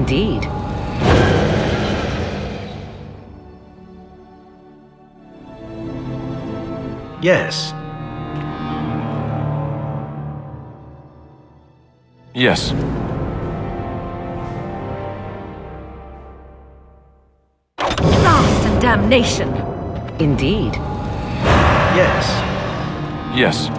Indeed. Yes. Yes. Blast and damnation! Indeed. Yes. Yes.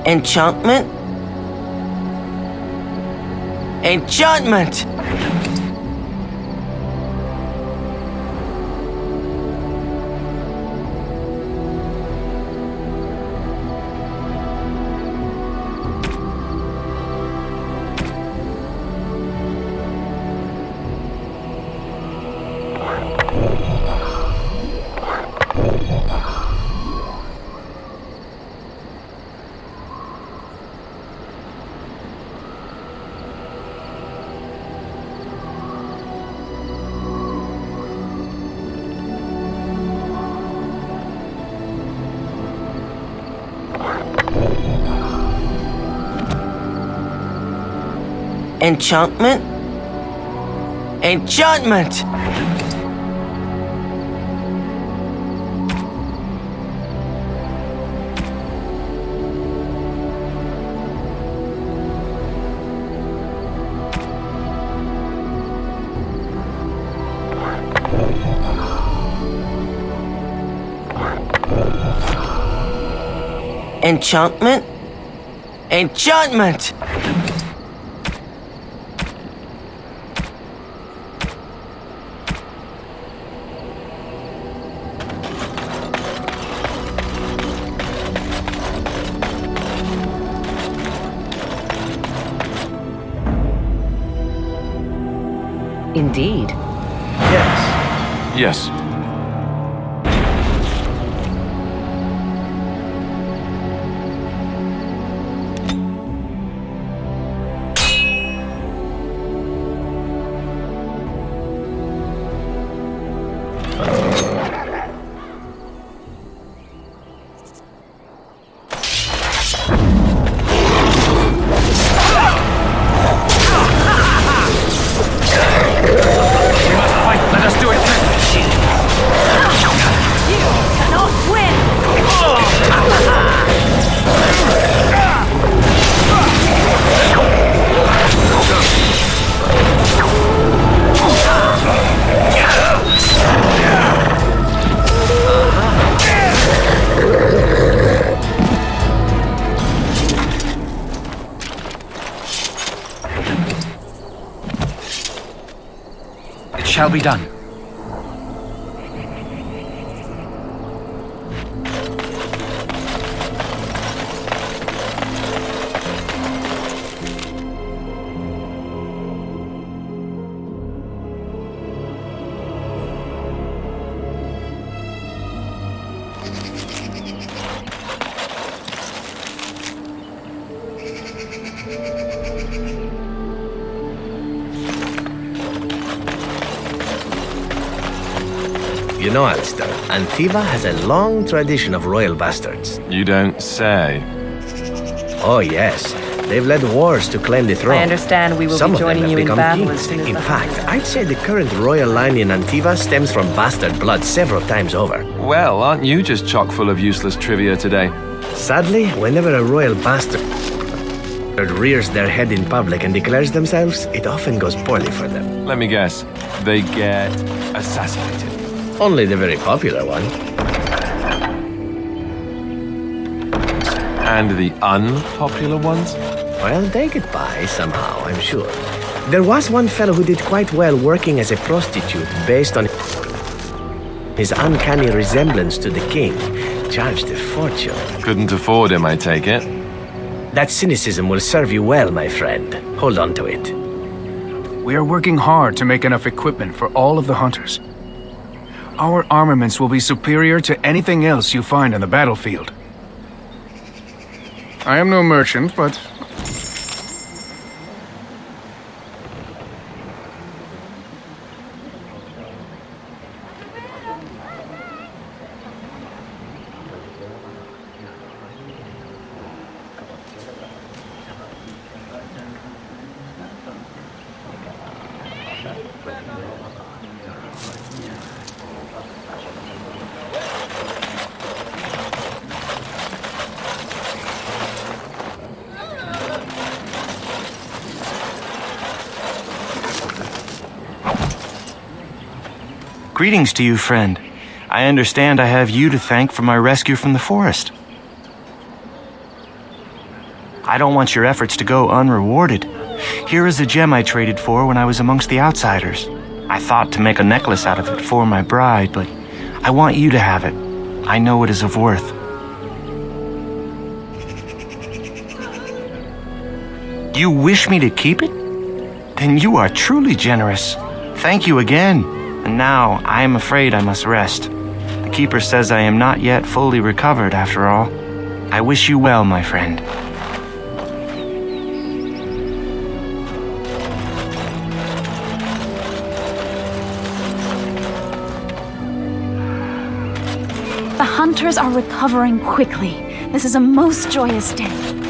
Enchantment? Enchantment! Enchantment? Enchantment! Enchantment? Enchantment! Indeed. Yes. Yes. It shall be done. You know, Alistair, Antiva has a long tradition of royal bastards. You don't say. Oh, yes. They've led wars to claim the throne. I understand we will Some be of them joining have you in become battle kings. as soon as In the fact, I'd say the current royal line in Antiva stems from bastard blood several times over. Well, aren't you just chock full of useless trivia today? Sadly, whenever a royal bastard rears their head in public and declares themselves, it often goes poorly for them. Let me guess. They get assassinated. Only the very popular one. And the unpopular ones? Well, they get by somehow, I'm sure. There was one fellow who did quite well working as a prostitute based on his uncanny resemblance to the king. Charged a fortune. Couldn't afford him, I take it. That cynicism will serve you well, my friend. Hold on to it. We are working hard to make enough equipment for all of the hunters. Our armaments will be superior to anything else you find on the battlefield. I am no merchant, but Greetings to you, friend. I understand I have you to thank for my rescue from the forest. I don't want your efforts to go unrewarded. Here is a gem I traded for when I was amongst the outsiders. I thought to make a necklace out of it for my bride, but I want you to have it. I know it is of worth. You wish me to keep it? Then you are truly generous. Thank you again. And now I am afraid I must rest. The keeper says I am not yet fully recovered after all. I wish you well, my friend. The hunters are recovering quickly. This is a most joyous day.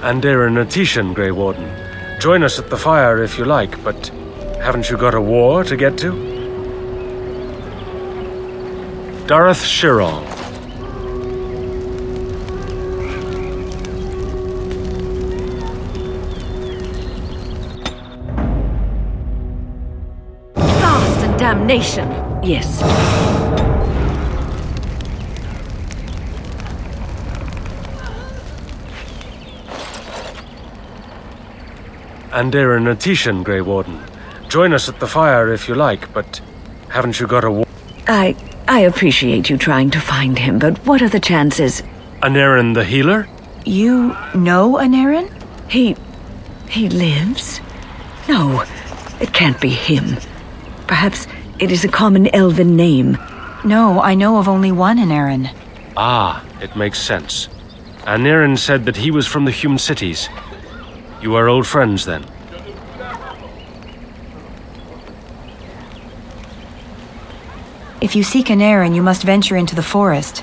Andera Natishan, Grey Warden. Join us at the fire if you like, but haven't you got a war to get to? Dareth Shirol. Blast and damnation! Yes. Andera Natishan, Grey Warden. Join us at the fire if you like, but haven't you got a war? I appreciate you trying to find him, but what are the chances? Anarin the healer? You know Anarin? He lives? No, it can't be him. Perhaps it is a common elven name. No, I know of only one Anarin. Ah, it makes sense. Anarin said that he was from the human cities. You are old friends, then? If you seek Anarin, you must venture into the forest.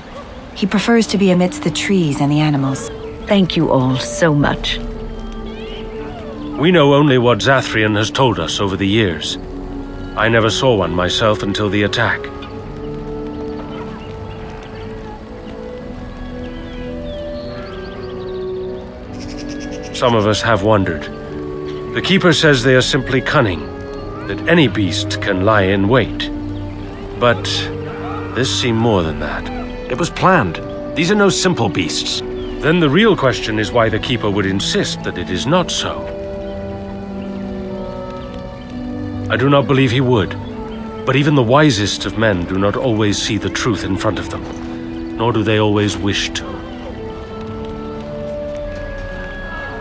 He prefers to be amidst the trees and the animals. Thank you all so much. We know only what Zathrian has told us over the years. I never saw one myself until the attack. Some of us have wondered. The Keeper says they are simply cunning, that any beast can lie in wait. But this seemed more than that. It was planned. These are no simple beasts. Then the real question is why the Keeper would insist that it is not so. I do not believe he would, but even the wisest of men do not always see the truth in front of them, nor do they always wish to.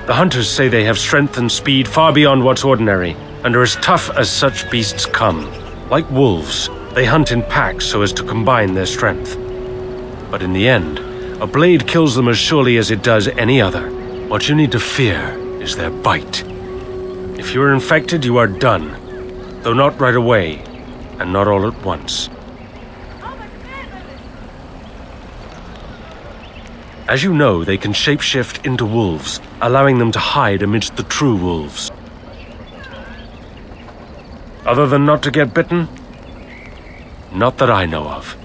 The hunters say they have strength and speed far beyond what's ordinary, and are as tough as such beasts come. Like wolves, they hunt in packs so as to combine their strength. But in the end, a blade kills them as surely as it does any other. What you need to fear is their bite. If you are infected, you are done, though not right away, and not all at once. As you know, they can shapeshift into wolves, allowing them to hide amidst the true wolves. Other than not to get bitten? Not that I know of.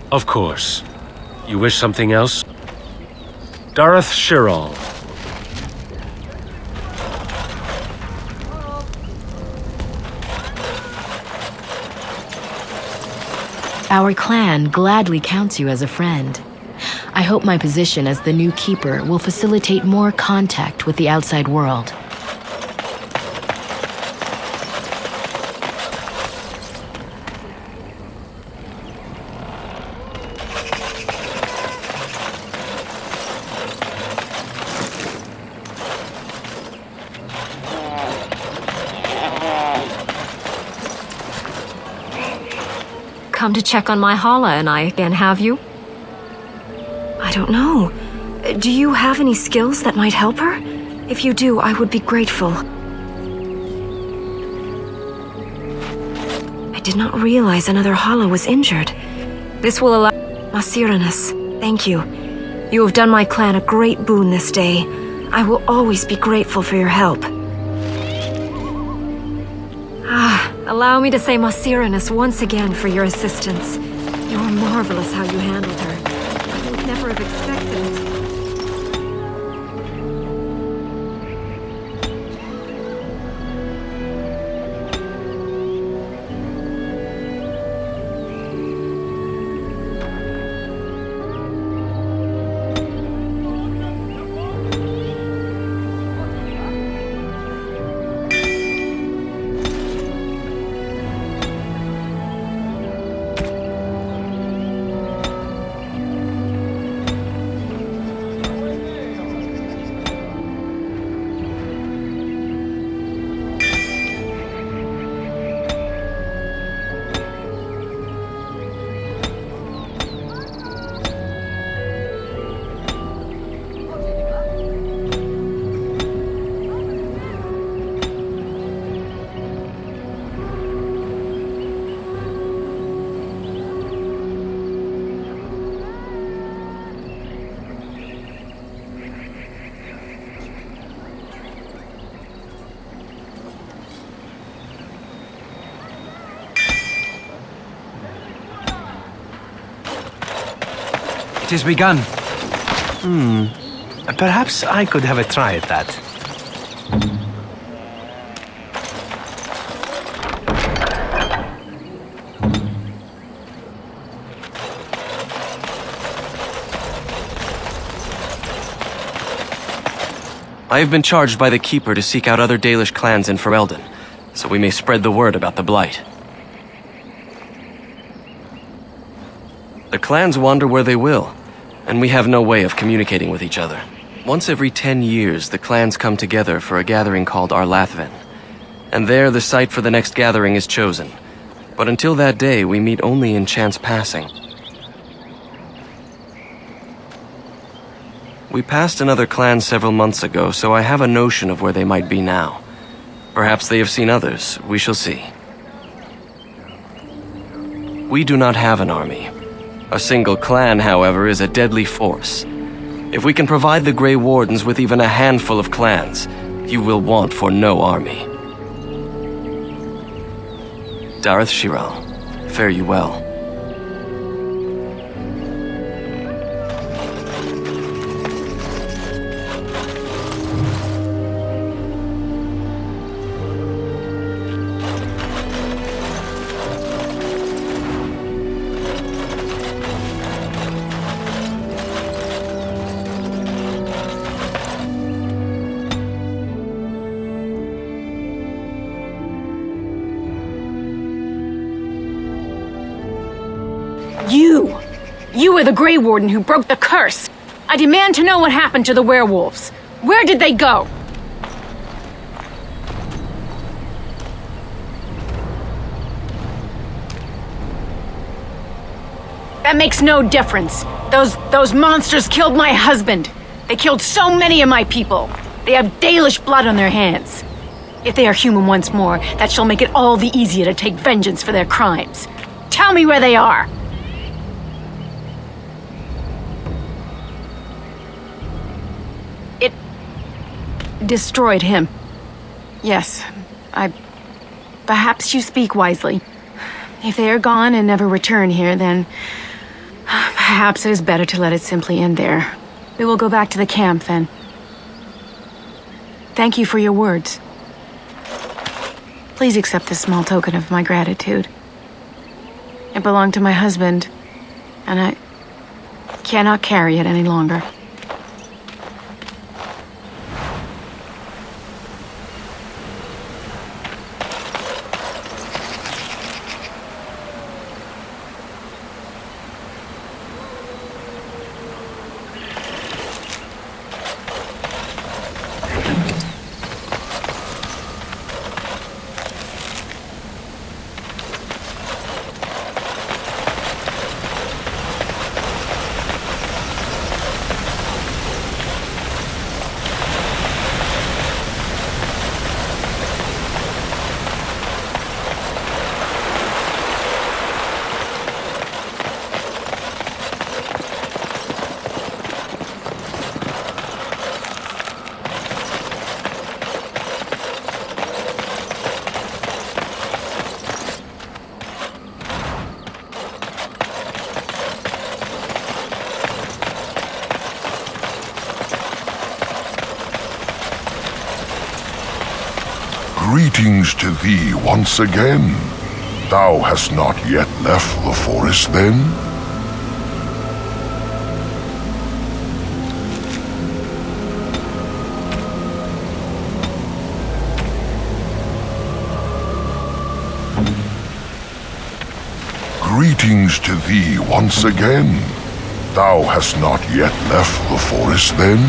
Of course. You wish something else? Dareth Shirol. Our clan gladly counts you as a friend. I hope my position as the new keeper will facilitate more contact with the outside world. Come to check on my Hala and I again, have you? I don't know. Do you have any skills that might help her? If you do, I would be grateful. I did not realize another Hala was injured. This will allow... Masiranus, thank you. You have done my clan a great boon this day. I will always be grateful for your help. Allow me to say Masiranus once again for your assistance. You were marvelous how you handled her. I would never have expected it. It has begun. Perhaps I could have a try at that. I have been charged by the Keeper to seek out other Dalish clans in Ferelden, so we may spread the word about the Blight. The clans wander where they will, and we have no way of communicating with each other. Once every 10 years, the clans come together for a gathering called Arlathven, and there the site for the next gathering is chosen. But until that day, we meet only in chance passing. We passed another clan several months ago, so I have a notion of where they might be now. Perhaps they have seen others. We shall see. We do not have an army. A single clan, however, is a deadly force. If we can provide the Grey Wardens with even a handful of clans, you will want for no army. Dareth Shiral, fare you well. You were the Grey Warden who broke the curse. I demand to know what happened to the werewolves. Where did they go? That makes no difference. Those monsters killed my husband. They killed so many of my people. They have Dalish blood on their hands. If they are human once more, that shall make it all the easier to take vengeance for their crimes. Tell me where they are. It destroyed him. Yes, perhaps you speak wisely. If they are gone and never return here, then perhaps it is better to let it simply end there. We will go back to the camp then. Thank you for your words. Please accept this small token of my gratitude. It belonged to my husband, and I cannot carry it any longer. Greetings to thee once again. Thou hast not yet left the forest, then? Greetings to thee once again. Thou hast not yet left the forest, then?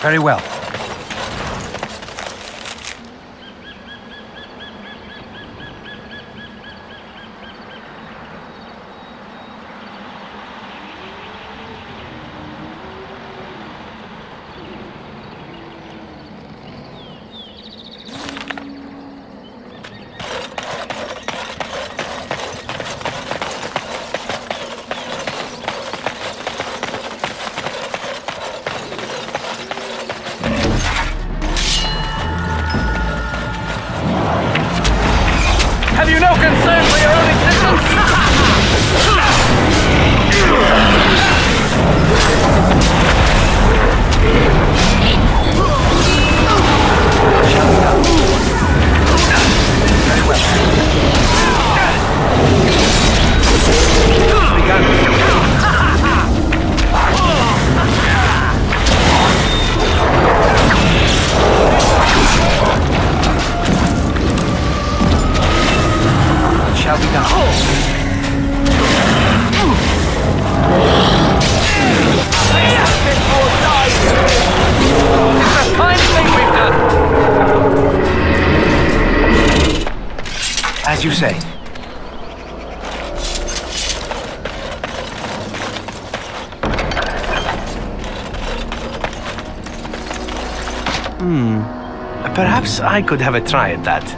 Very well. Have you no concern for your own existence? Shall be done. It's a fine thing we've done. As you say. Perhaps I could have a try at that.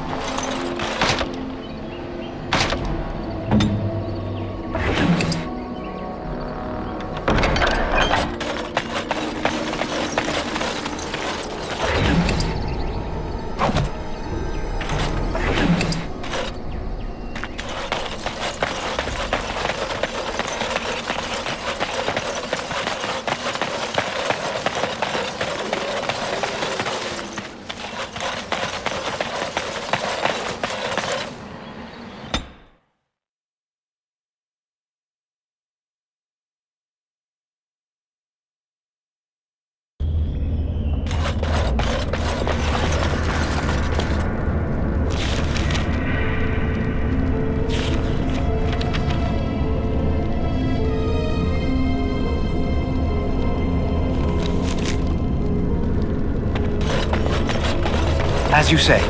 As you say.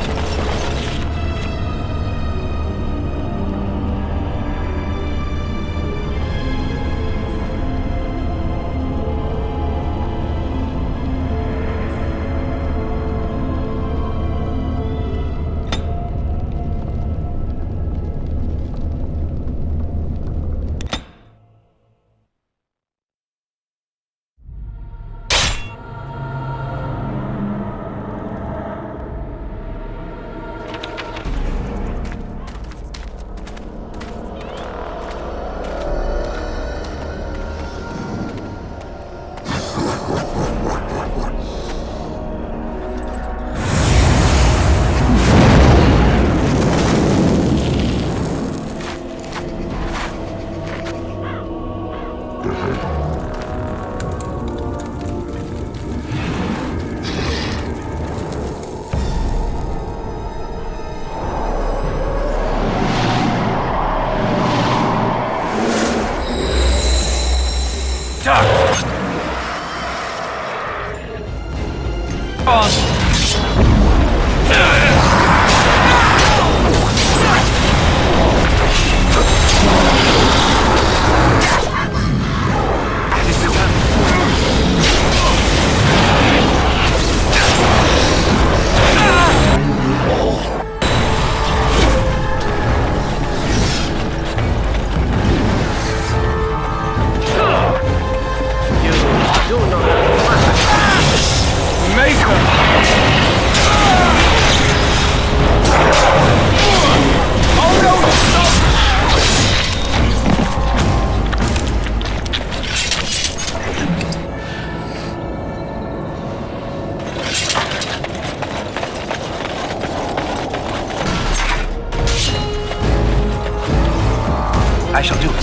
I shall do it.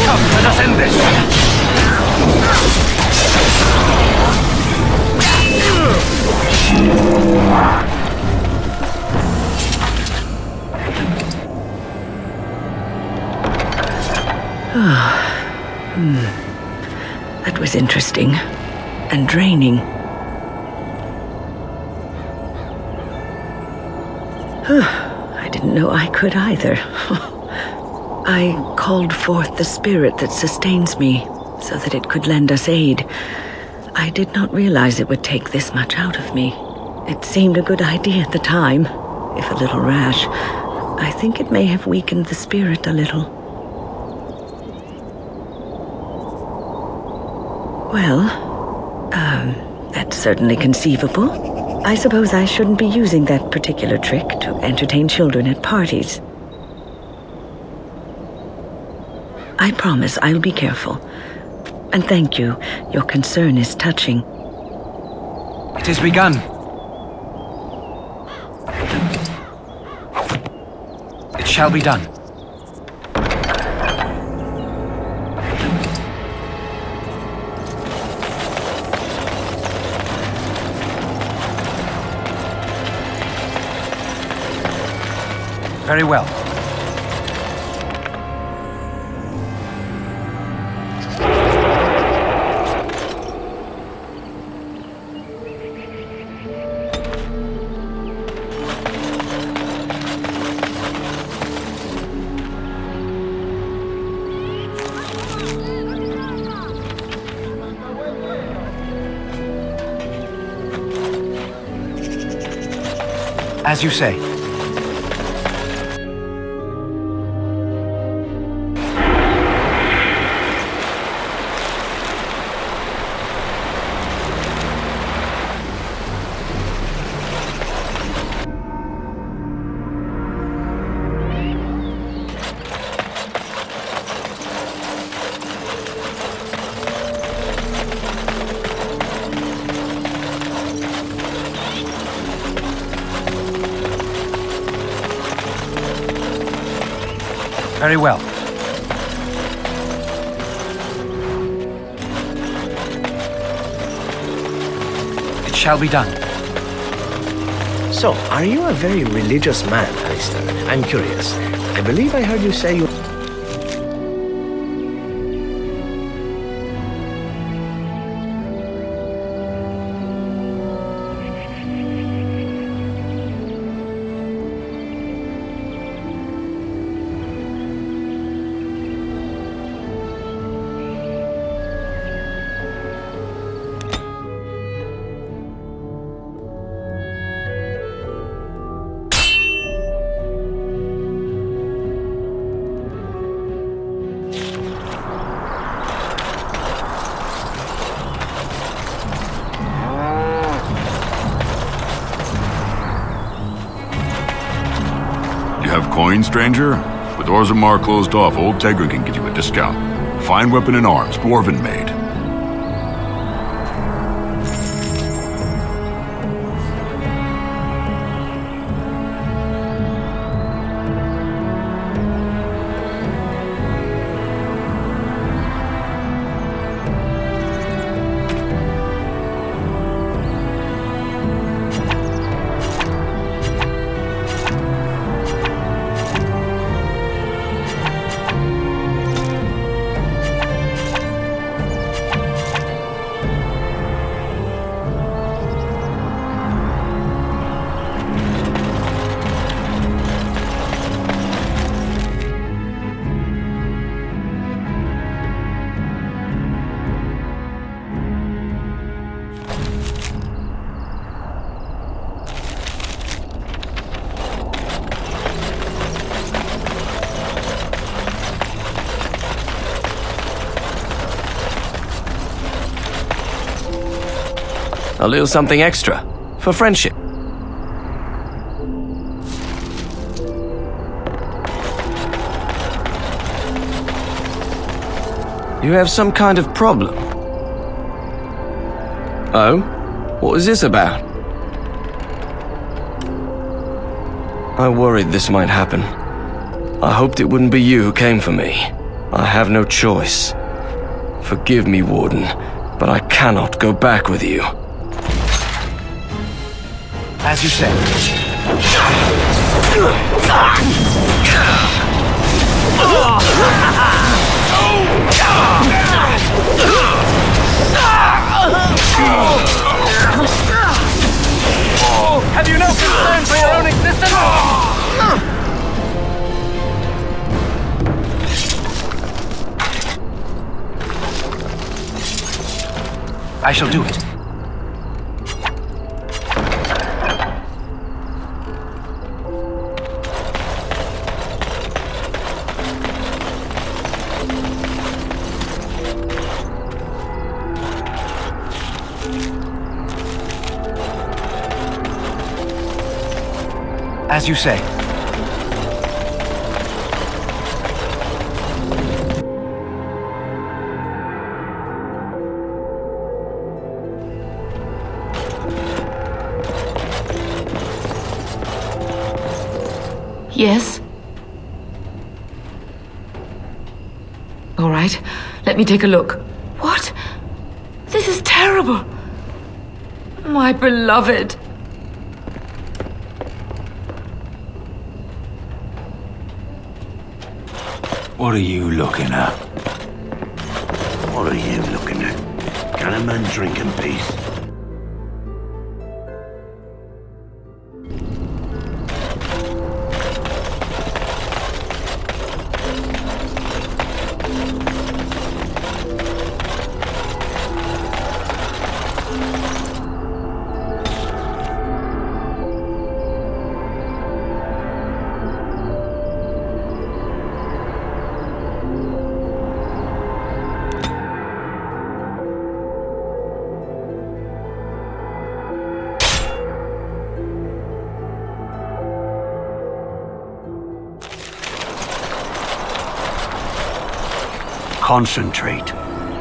Come, let us end this! That was interesting and draining. I didn't know I could either. I called forth the spirit that sustains me so that it could lend us aid. I did not realize it would take this much out of me. It seemed a good idea at the time, if a little rash. I think it may have weakened the spirit a little. Well, that's certainly conceivable. I suppose I shouldn't be using that particular trick to entertain children at parties. I promise I'll be careful. And thank you. Your concern is touching. It is begun. It shall be done. Very well. As you say. Very well. shall be done. So, are you a very religious man, Alistair? I'm curious. I believe I heard you say you... Coin, stranger? With Orzammar closed off, old Tegra can get you a discount. Fine weapon and arms, dwarven made. A little something extra, for friendship. You have some kind of problem. Oh? What was this about? I worried this might happen. I hoped it wouldn't be you who came for me. I have no choice. Forgive me, Warden, but I cannot go back with you. As you say. Have you no concern for your own existence? I shall do it. As you say. Yes? All right, let me take a look. What? This is terrible. My beloved. What are you looking at? What are you looking at? Can a man drink in peace? Concentrate,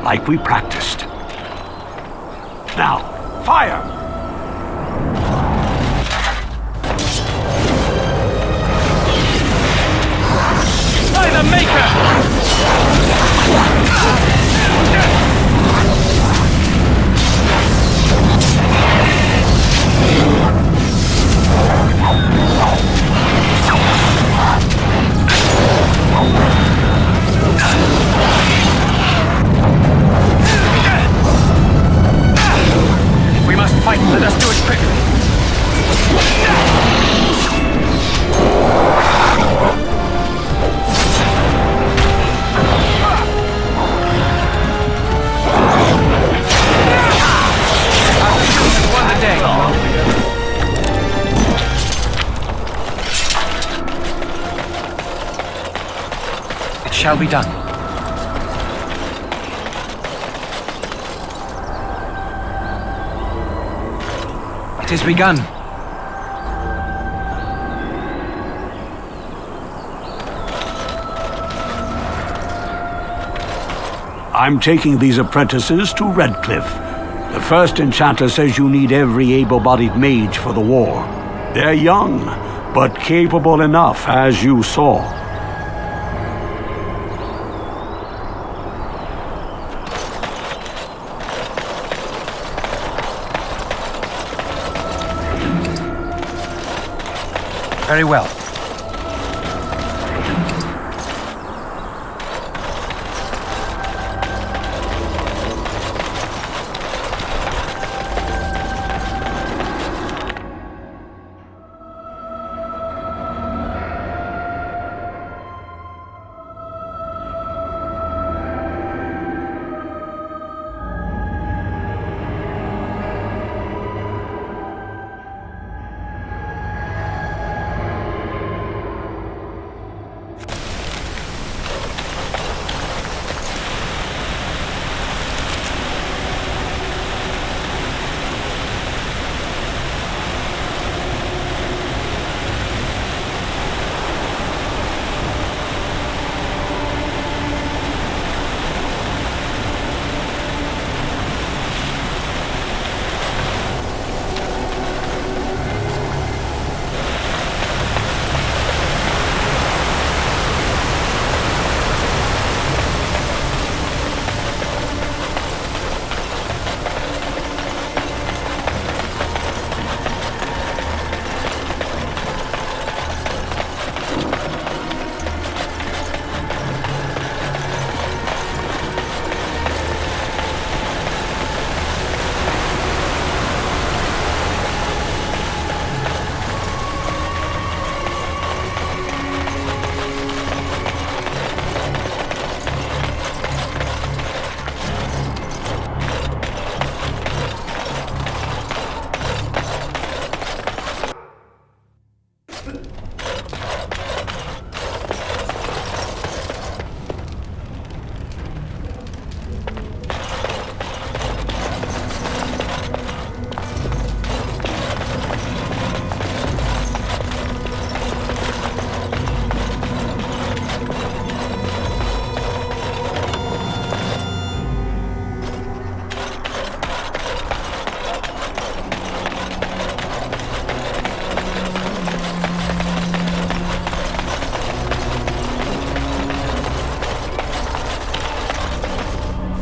like we practiced. Now, fire! By the Maker! shall be done. It is begun. I'm taking these apprentices to Redcliffe. The first enchanter says you need every able-bodied mage for the war. They're young, but capable enough, as you saw. Very well.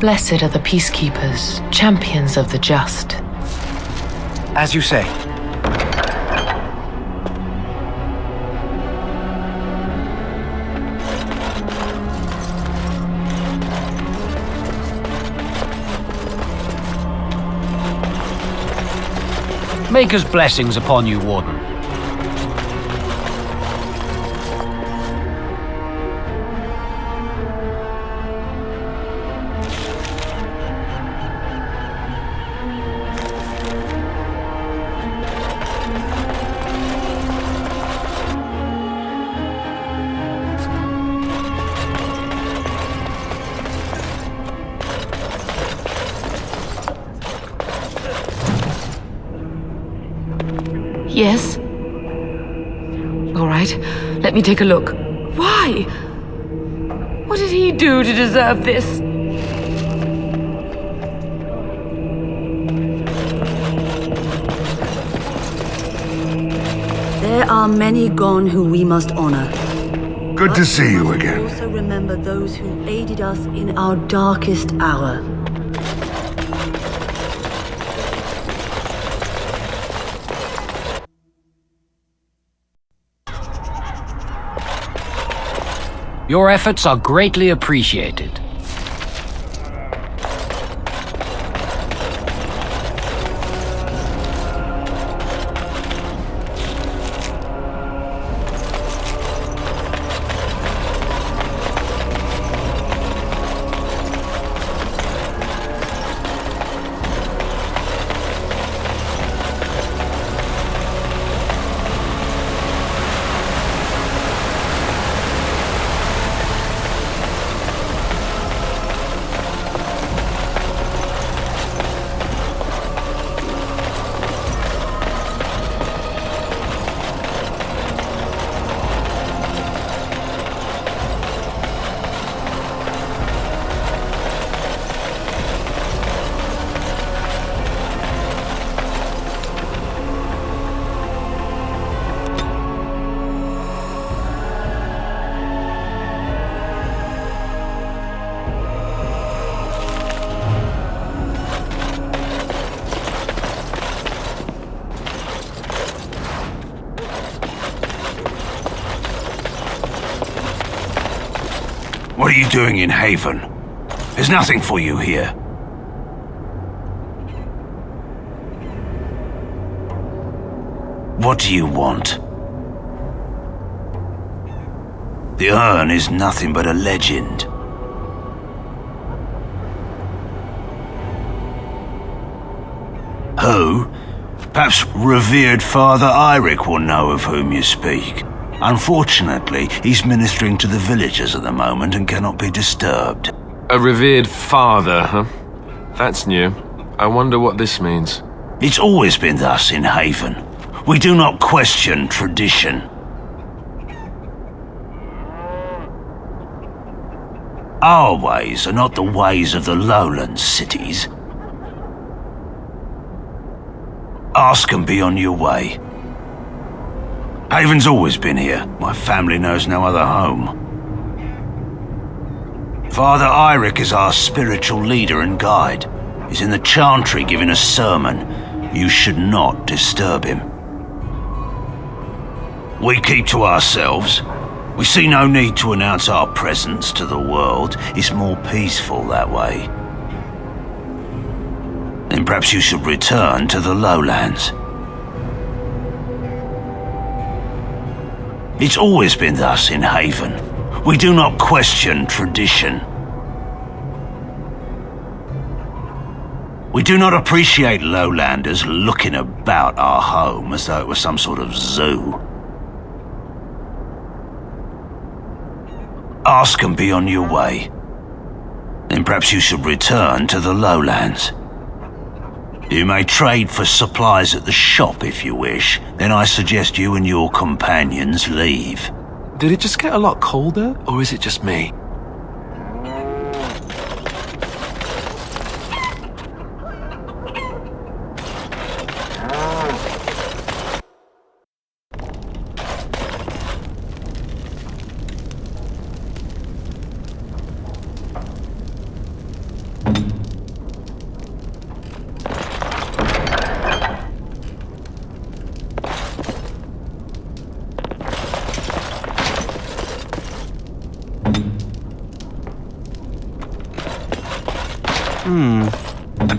Blessed are the peacekeepers, champions of the just. As you say. Maker's blessings upon you, Warden. Yes? All right, let me take a look. Why? What did he do to deserve this? There are many gone who we must honor. Good to see you again. Also remember those who aided us in our darkest hour. Your efforts are greatly appreciated. are you doing in Haven? There's nothing for you here. What do you want? The urn is nothing but a legend. Who? Perhaps revered Father Eirik will know of whom you speak. Unfortunately, he's ministering to the villagers at the moment and cannot be disturbed. A revered father, huh? That's new. I wonder what this means. It's always been thus in Haven. We do not question tradition. Our ways are not the ways of the lowland cities. Ask and be on your way. Haven's always been here. My family knows no other home. Father Eirik is our spiritual leader and guide. He's in the chantry giving a sermon. You should not disturb him. We keep to ourselves. We see no need to announce our presence to the world. It's more peaceful that way. Then perhaps you should return to the lowlands. It's always been thus in Haven. We do not question tradition. We do not appreciate lowlanders looking about our home as though it was some sort of zoo. Ask and be on your way. Then perhaps you should return to the lowlands. You may trade for supplies at the shop if you wish. Then I suggest you and your companions leave. Did it just get a lot colder, or is it just me?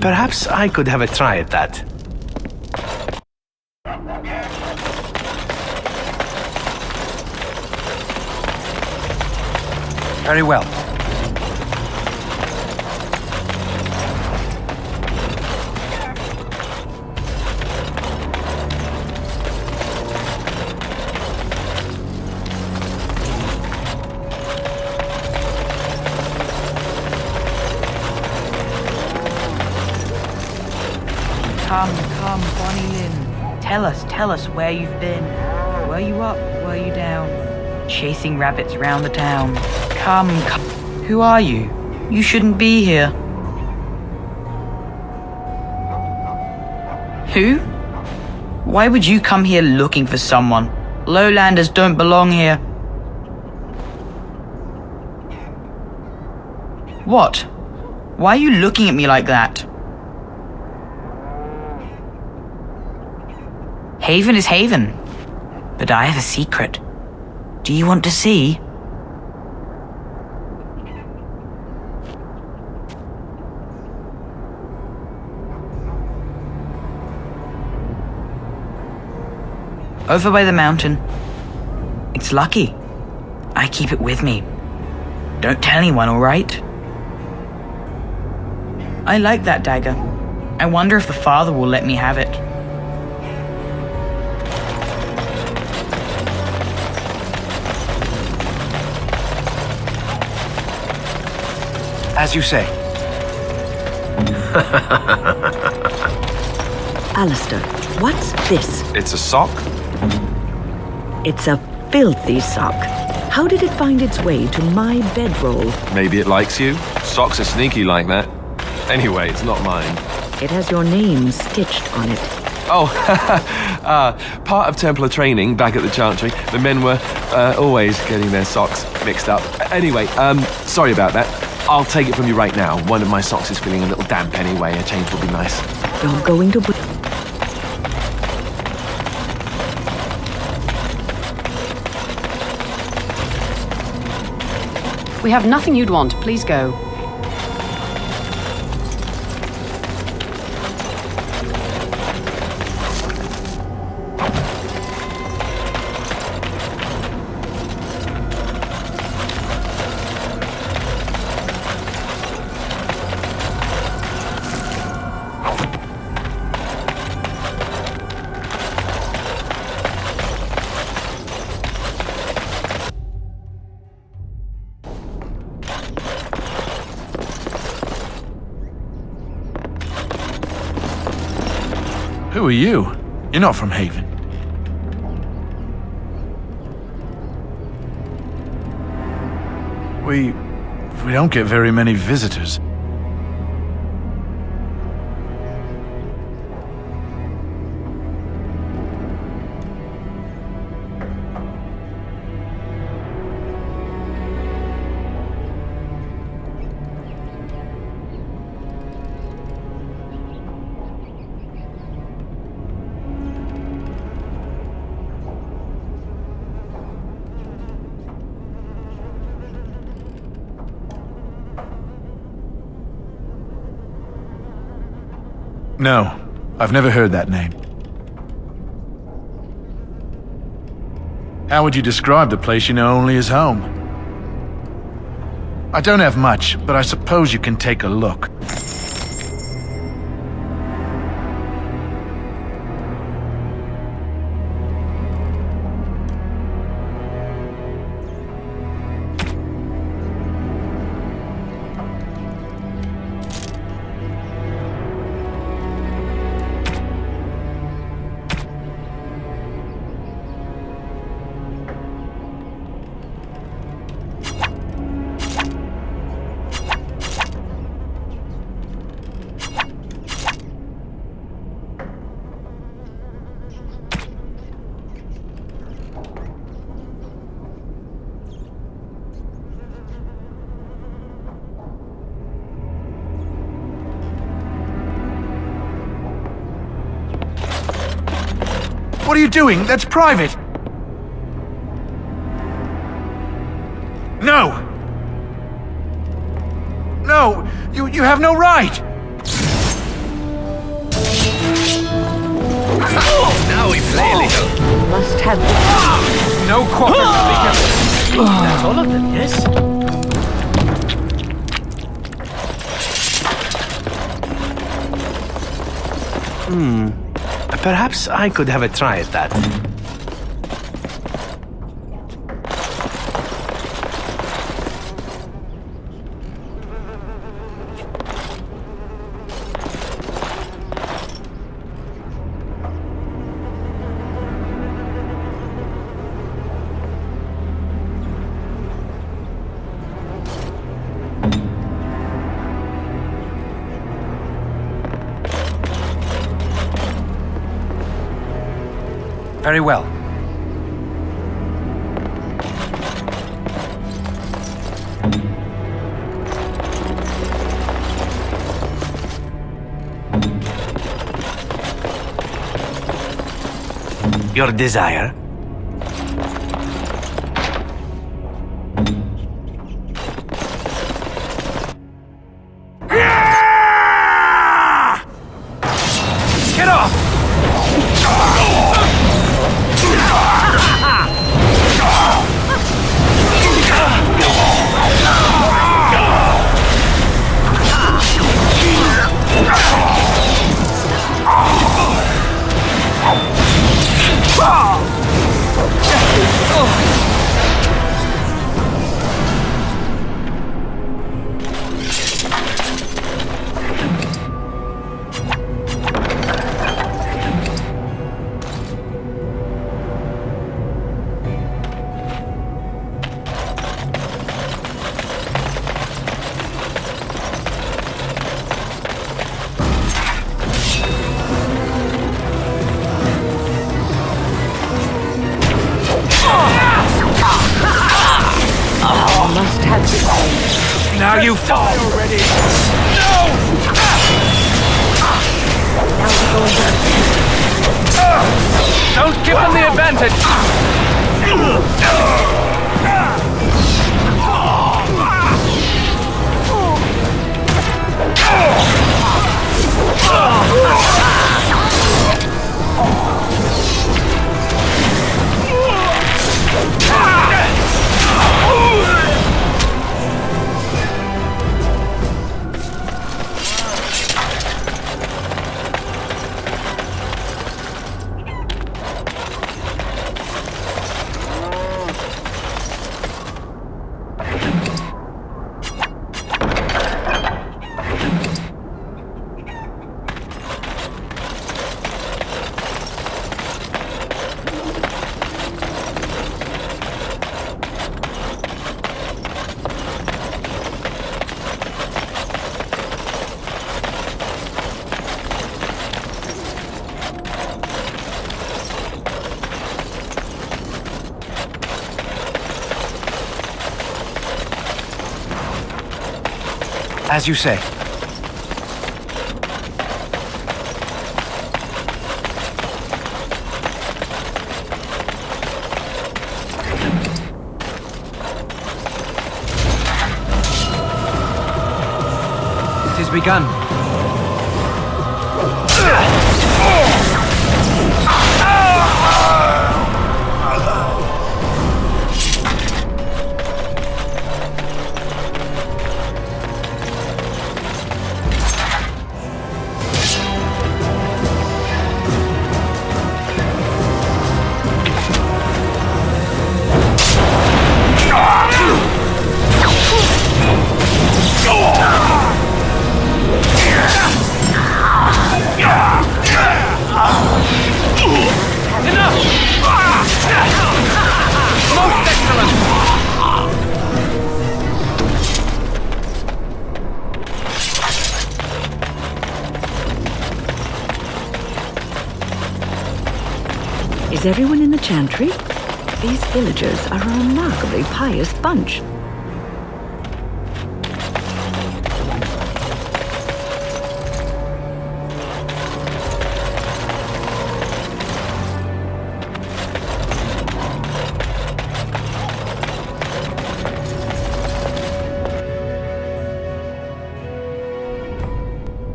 Perhaps I could have a try at that. Very well. Come, Bonnie Lynn. Tell us where you've been. Were you up? Were you down? Chasing rabbits round the town. Come. Who are you? You shouldn't be here. Who? Why would you come here looking for someone? Lowlanders don't belong here. What? Why are you looking at me like that? Haven is Haven, but I have a secret. Do you want to see? Over by the mountain. It's lucky. I keep it with me. Don't tell anyone, all right? I like that dagger. I wonder if the father will let me have it. As you say. Alistair, what's this? It's a sock? It's a filthy sock. How did it find its way to my bedroll? Maybe it likes you. Socks are sneaky like that. Anyway, it's not mine. It has your name stitched on it. Oh, part of Templar training back at the Chantry. The men were always getting their socks mixed up. Anyway, sorry about that. I'll take it from you right now. One of my socks is feeling a little damp anyway. A change will be nice. You're going to... We have nothing you'd want. Please go. Who are you? You're not from Haven. We don't get very many visitors. No, I've never heard that name. How would you describe the place you know only as home? I don't have much, but I suppose you can take a look. What are you doing? That's private! No! No! You have no right! Now we play a little. Must have... No corporate That's all of them, yes? Perhaps I could have a try at that. Very well. Your desire? Get off! Now you fall already! No! Don't give them the advantage! As you say. It has begun. Is everyone in the chantry? These villagers are a remarkably pious bunch.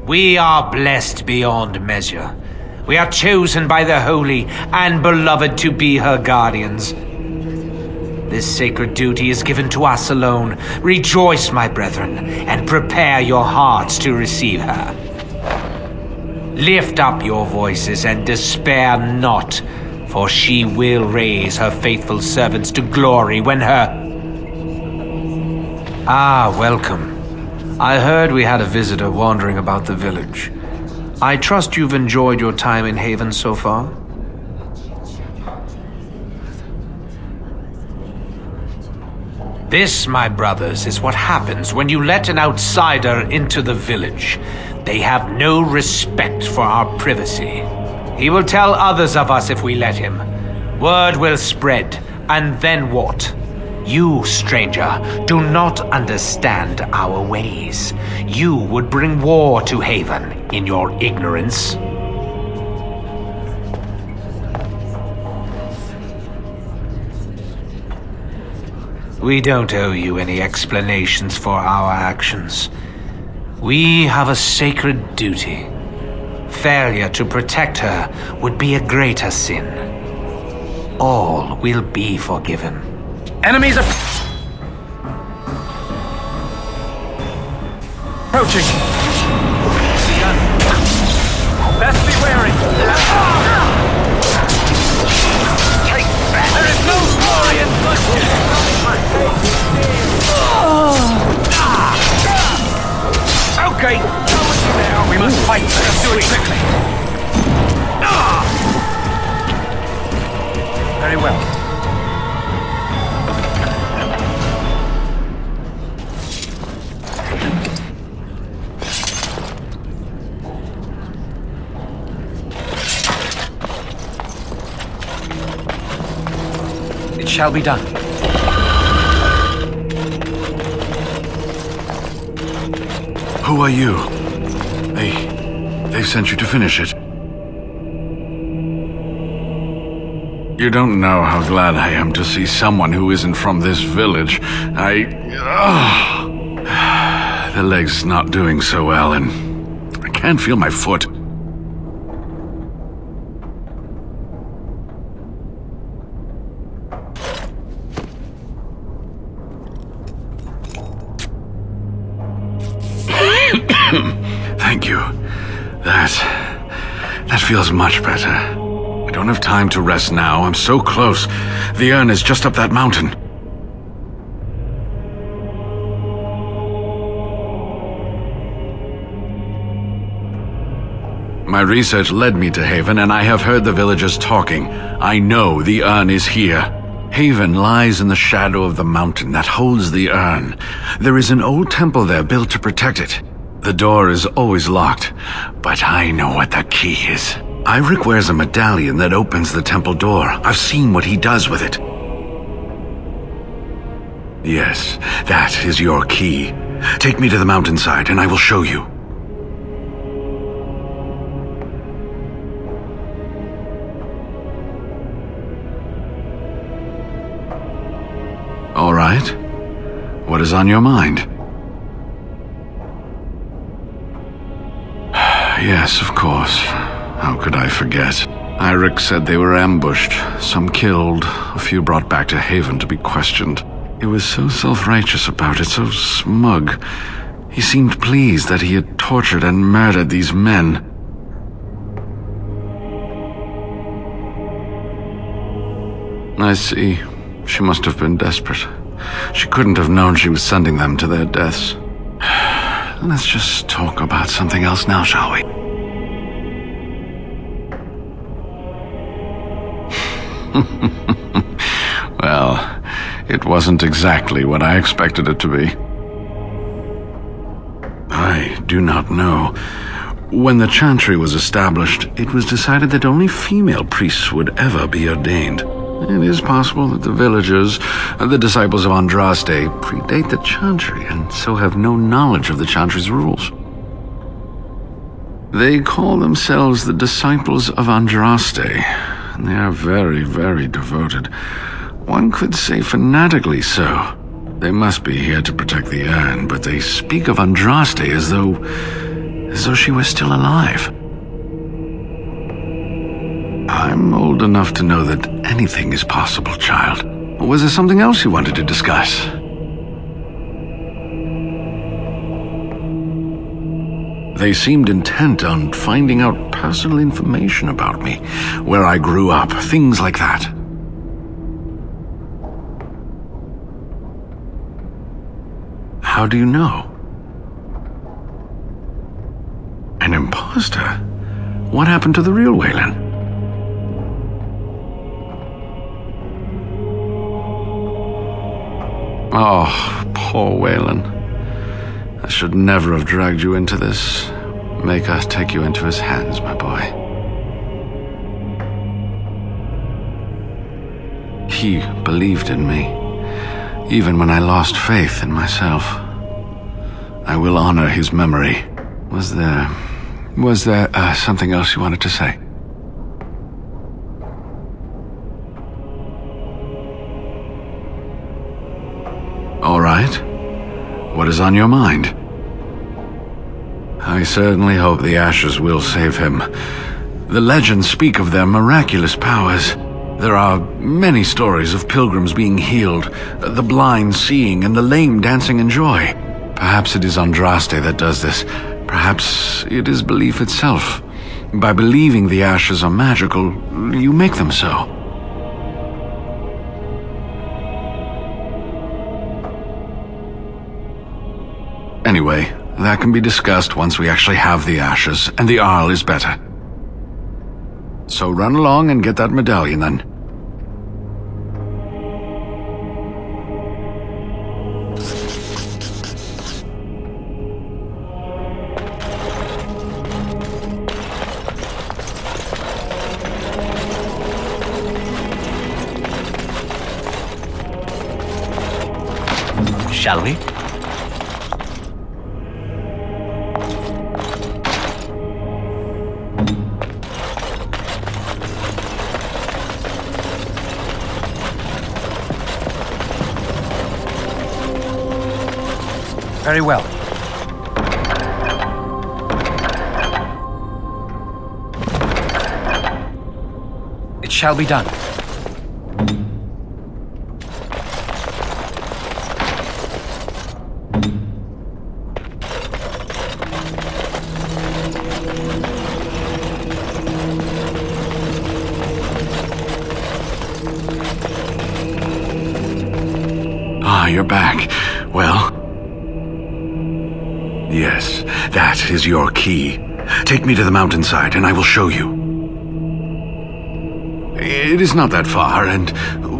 We are blessed beyond measure. We are chosen by the holy and beloved to be her guardians. This sacred duty is given to us alone. Rejoice, my brethren, and prepare your hearts to receive her. Lift up your voices and despair not, for she will raise her faithful servants to glory when her... Ah, welcome. I heard we had a visitor wandering about the village. I trust you've enjoyed your time in Haven so far? This, my brothers, is what happens when you let an outsider into the village. They have no respect for our privacy. He will tell others of us if we let him. Word will spread, and then what? You, stranger, do not understand our ways. You would bring war to Haven in your ignorance. We don't owe you any explanations for our actions. We have a sacred duty. Failure to protect her would be a greater sin. All will be forgiven. Enemies are approaching. Best be wary. Take that. There is no glory in bloodshed. Okay. We must fight. Let's do it quickly. Very well. It shall be done. Who are you? They sent you to finish it. You don't know how glad I am to see someone who isn't from this village. The leg's not doing so well, and I can't feel my foot. Thank you. That feels much better. I don't have time to rest now. I'm so close. The urn is just up that mountain. My research led me to Haven, and I have heard the villagers talking. I know the urn is here. Haven lies in the shadow of the mountain that holds the urn. There is an old temple there built to protect it. The door is always locked, but I know what the key is. Ivric wears a medallion that opens the temple door. I've seen what he does with it. Yes, that is your key. Take me to the mountainside and I will show you. All right. What is on your mind? Yes, of course. How could I forget? Eirik said they were ambushed, some killed, a few brought back to Haven to be questioned. He was so self-righteous about it, so smug. He seemed pleased that he had tortured and murdered these men. I see. She must have been desperate. She couldn't have known she was sending them to their deaths. Let's just talk about something else now, shall we? Well, it wasn't exactly what I expected it to be. I do not know. When the chantry was established, it was decided that only female priests would ever be ordained. It is possible that the villagers, the disciples of Andraste, predate the chantry and so have no knowledge of the chantry's rules. They call themselves the disciples of Andraste, and they are very, very devoted. One could say fanatically so. They must be here to protect the urn, but they speak of Andraste as though she was still alive. I'm old enough to know that anything is possible, child. Was there something else you wanted to discuss? They seemed intent on finding out personal information about me, where I grew up, things like that. How do you know? An imposter? What happened to the real Waylon? Oh, poor Waylon. I should never have dragged you into this. Make us take you into his hands, my boy. He believed in me, even when I lost faith in myself. I will honor his memory. Was there something else you wanted to say? All right. What is on your mind? I certainly hope the ashes will save him. The legends speak of their miraculous powers. There are many stories of pilgrims being healed, the blind seeing, and the lame dancing in joy. Perhaps it is Andraste that does this. Perhaps it is belief itself. By believing the ashes are magical, you make them so. Anyway, that can be discussed once we actually have the ashes, and the Arl is better. So run along and get that medallion then. Shall we? Very well. It shall be done. Ah, you're back. Well... Yes, that is your key. Take me to the mountainside and I will show you. It is not that far, and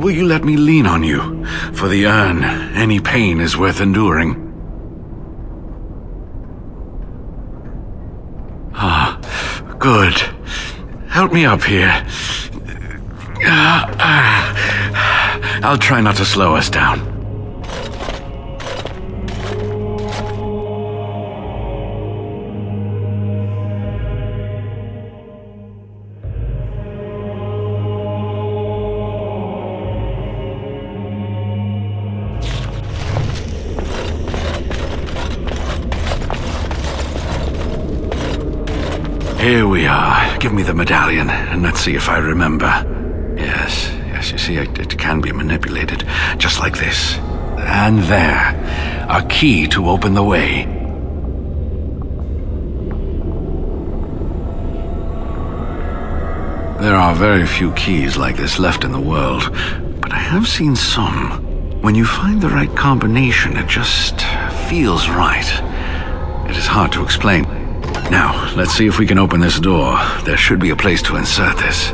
will you let me lean on you? For the urn, any pain is worth enduring. Ah, good. Help me up here. I'll try not to slow us down. Here we are. Give me the medallion, and let's see if I remember. Yes, you see, it can be manipulated, just like this. And there, a key to open the way. There are very few keys like this left in the world, but I have seen some. When you find the right combination, it just feels right. It is hard to explain. Now, let's see if we can open this door. There should be a place to insert this.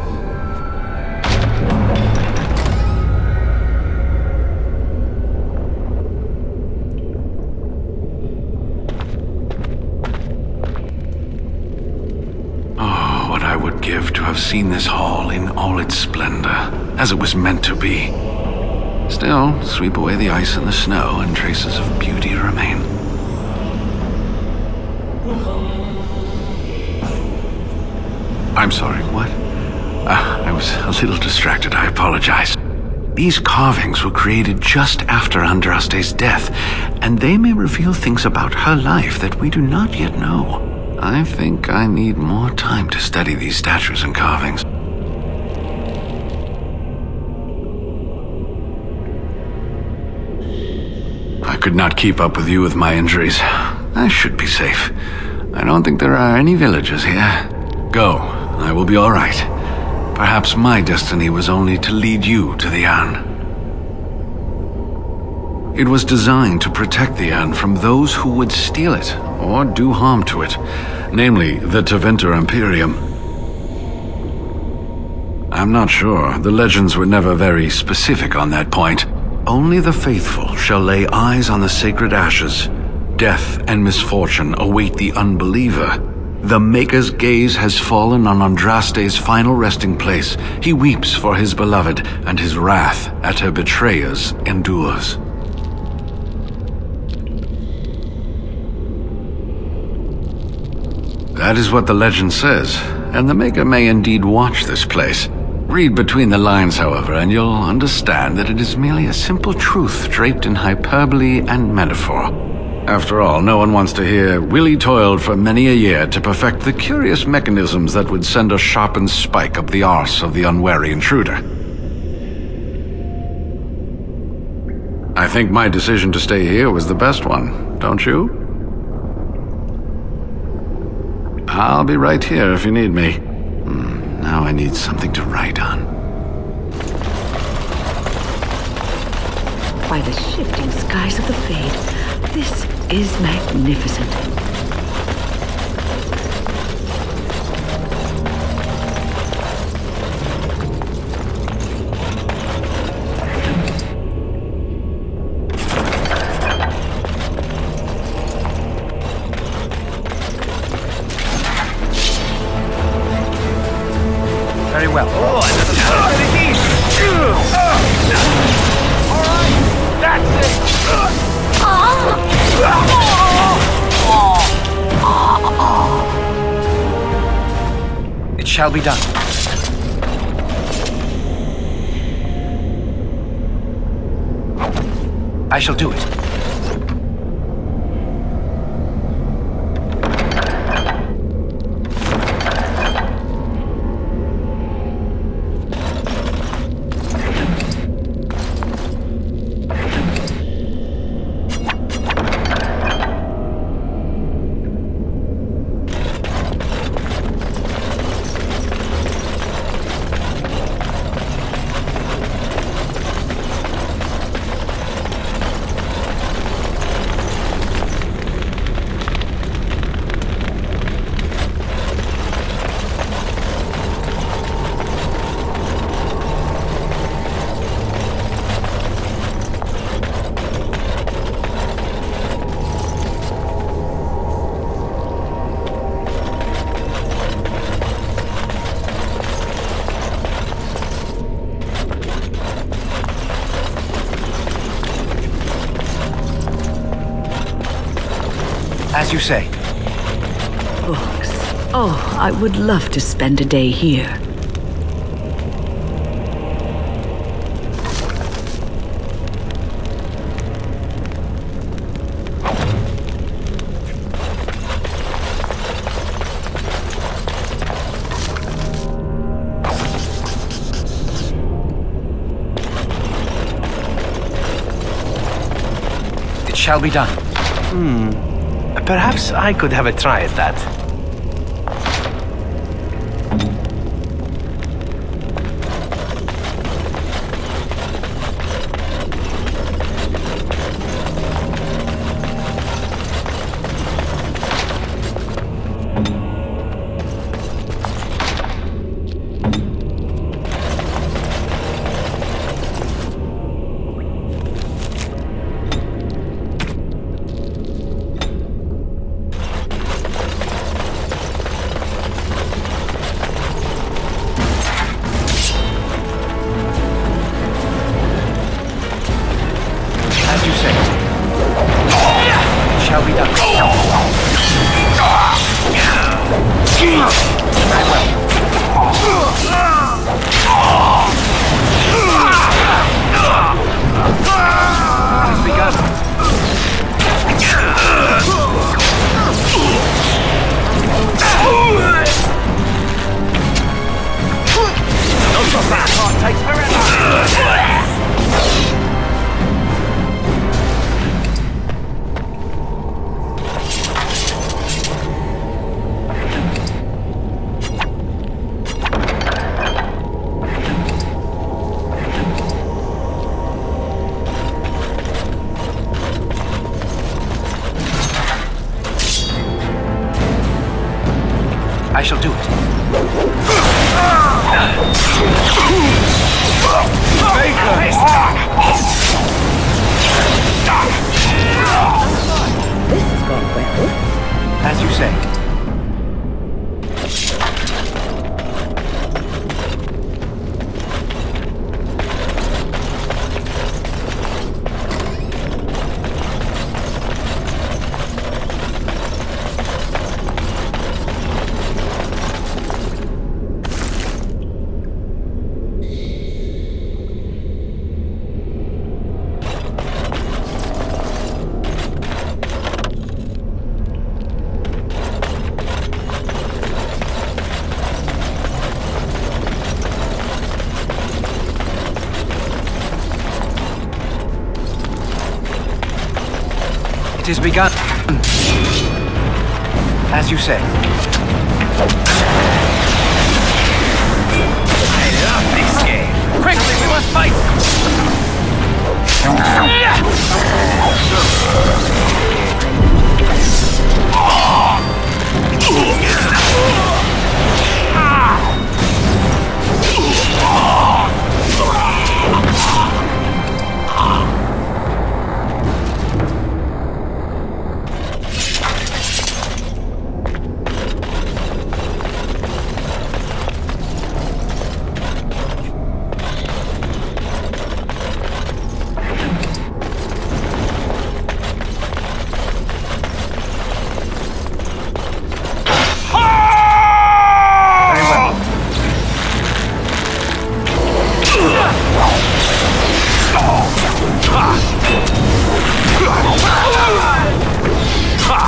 Oh, what I would give to have seen this hall in all its splendor, as it was meant to be. Still, sweep away the ice and the snow, and traces of beauty remain. I'm sorry, what? I was a little distracted, I apologize. These carvings were created just after Andraste's death, and they may reveal things about her life that we do not yet know. I think I need more time to study these statues and carvings. I could not keep up with you with my injuries. I should be safe. I don't think there are any villagers here. Go. I will be all right. Perhaps my destiny was only to lead you to the urn. It was designed to protect the urn from those who would steal it or do harm to it, namely the Tevinter Imperium. I'm not sure. The legends were never very specific on that point. Only the faithful shall lay eyes on the sacred ashes. Death and misfortune await the unbeliever. The Maker's gaze has fallen on Andraste's final resting place. He weeps for his beloved, and his wrath at her betrayers endures. That is what the legend says, and the Maker may indeed watch this place. Read between the lines, however, and you'll understand that it is merely a simple truth draped in hyperbole and metaphor. After all, no one wants to hear Willie toiled for many a year to perfect the curious mechanisms that would send a sharpened spike up the arse of the unwary intruder. I think my decision to stay here was the best one, don't you? I'll be right here if you need me. Now I need something to write on. By the shifting skies of the Fade, this is magnificent. Very well. Oh, all right, that's it. It shall be done. I shall do it. As you say. Books. Oh, I would love to spend a day here. shall be done. Perhaps I could have a try at that. I shall do it. This has gone well. As you say. It is begun. As you say. I love this game. Quickly, we must fight!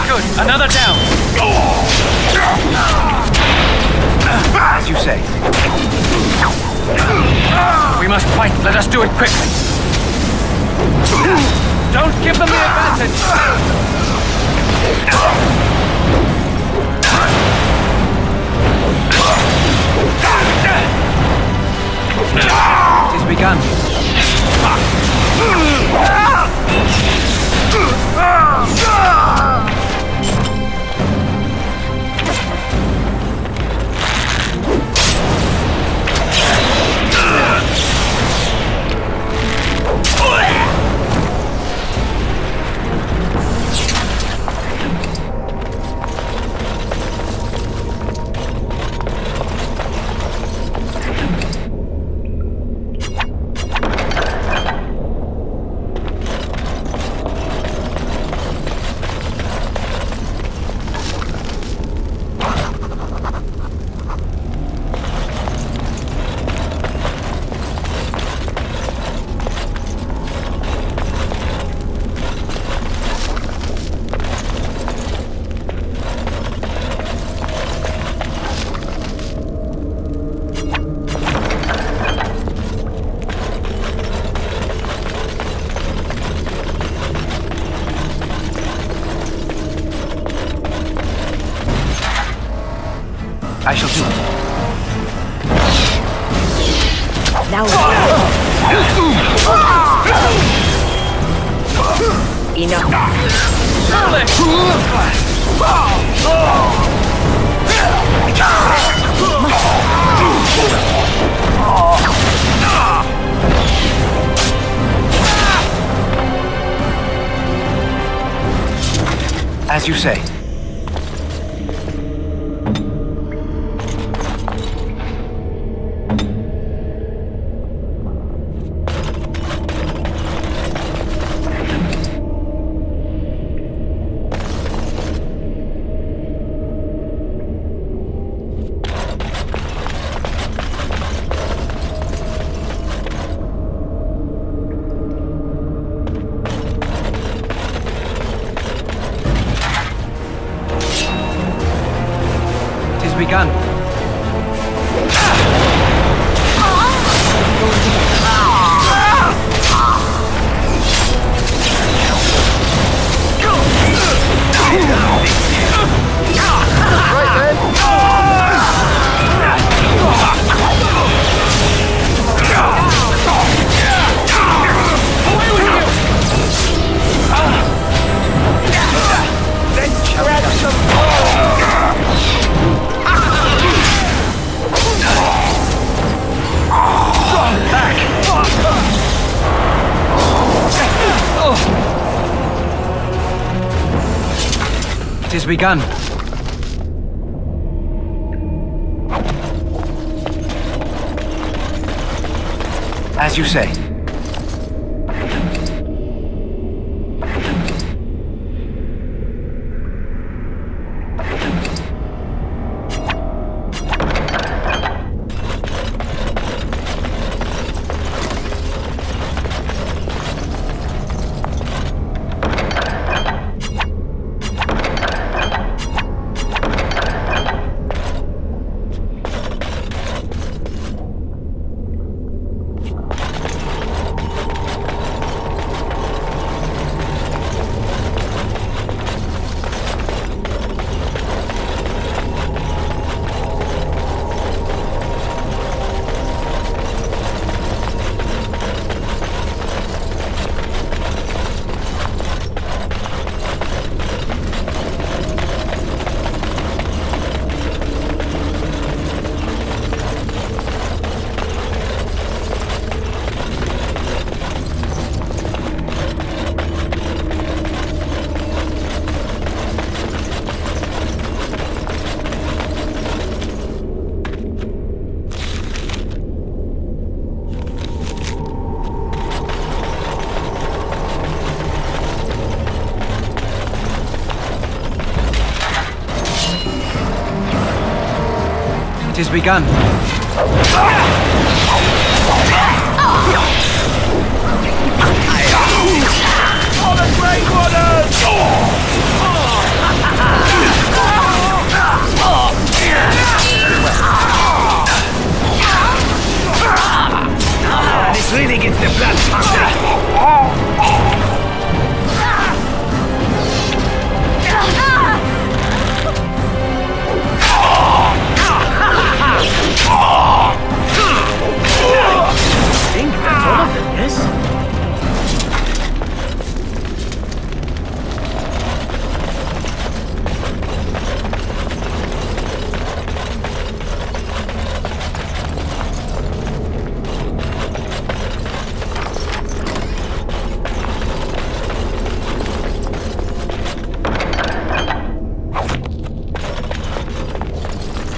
Good. Another down. As you say. We must fight. Let us do it quickly. Don't give them the advantage. It is begun. I shall do it. Now. As you say. Begun. It has begun. As you say. It has begun. Oh, the Grey Waters! This really gets the blood pumping. I think that's all of them, yes?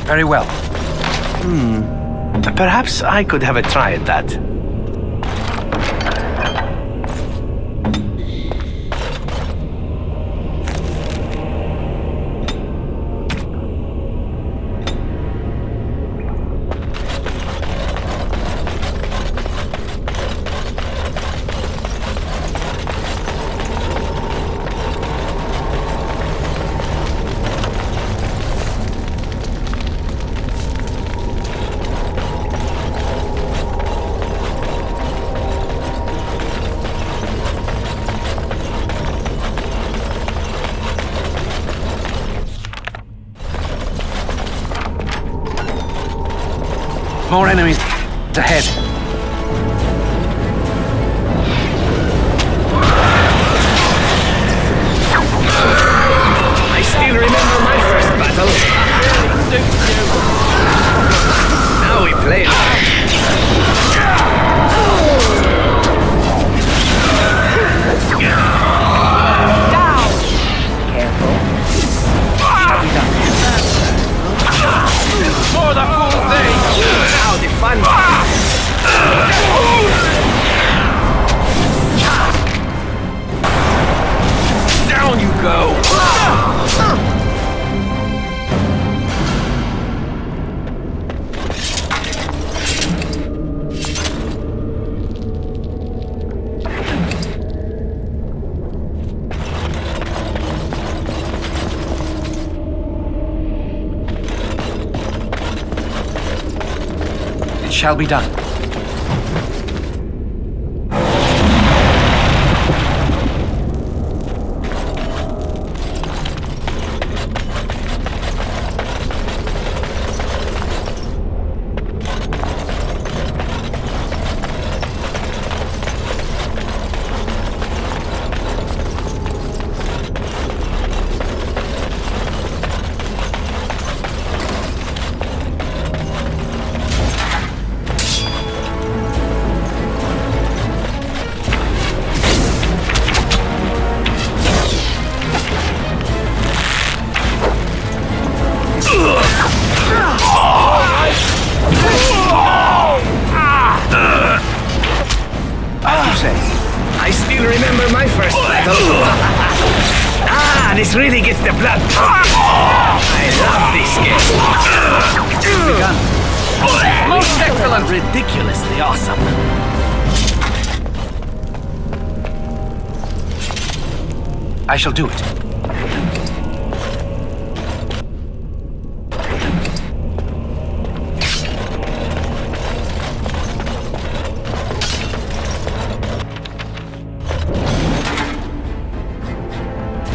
Very well. Perhaps I could have a try at that. More enemies ahead. I still remember my first battle. Now we play it. For the full thing! Now the fun. Down you go! It shall be done. I still remember my first battle. This really gets the blood pumping. I love this game. Most excellent! Ridiculously awesome. I shall do it.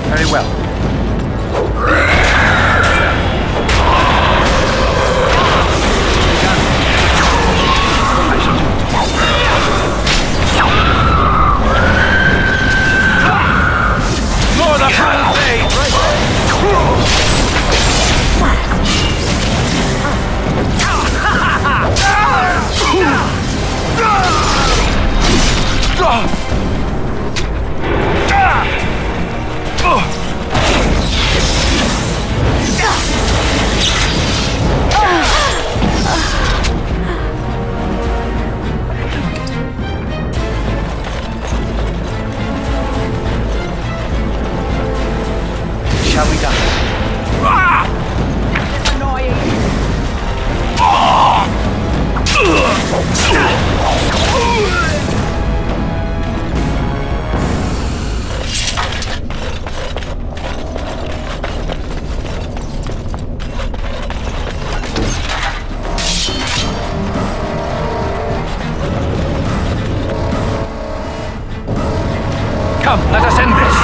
Very well. For the full thing! Shall be done. This is annoying. Come, let us end this.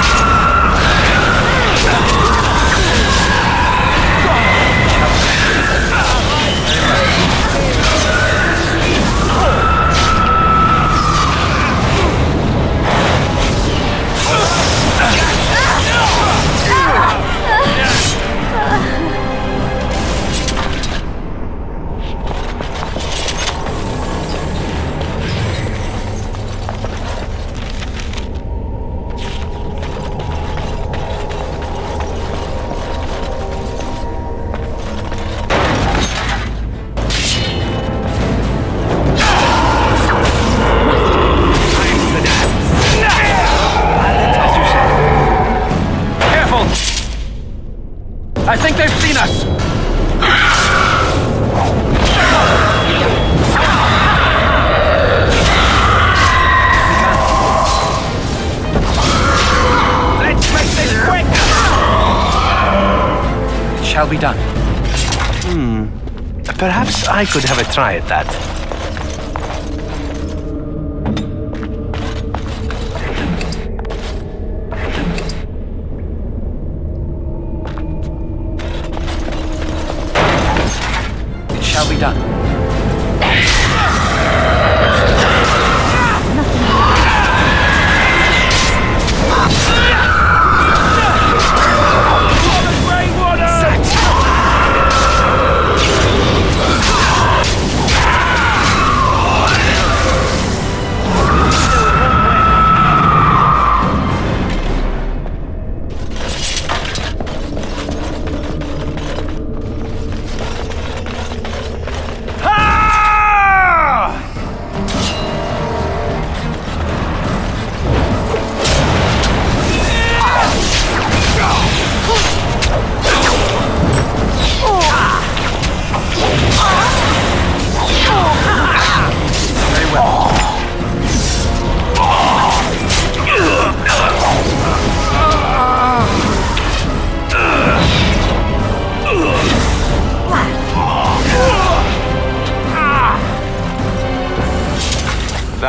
I think they've seen us! Let's make this quick! It shall be done. Perhaps I could have a try at that. It shall be done.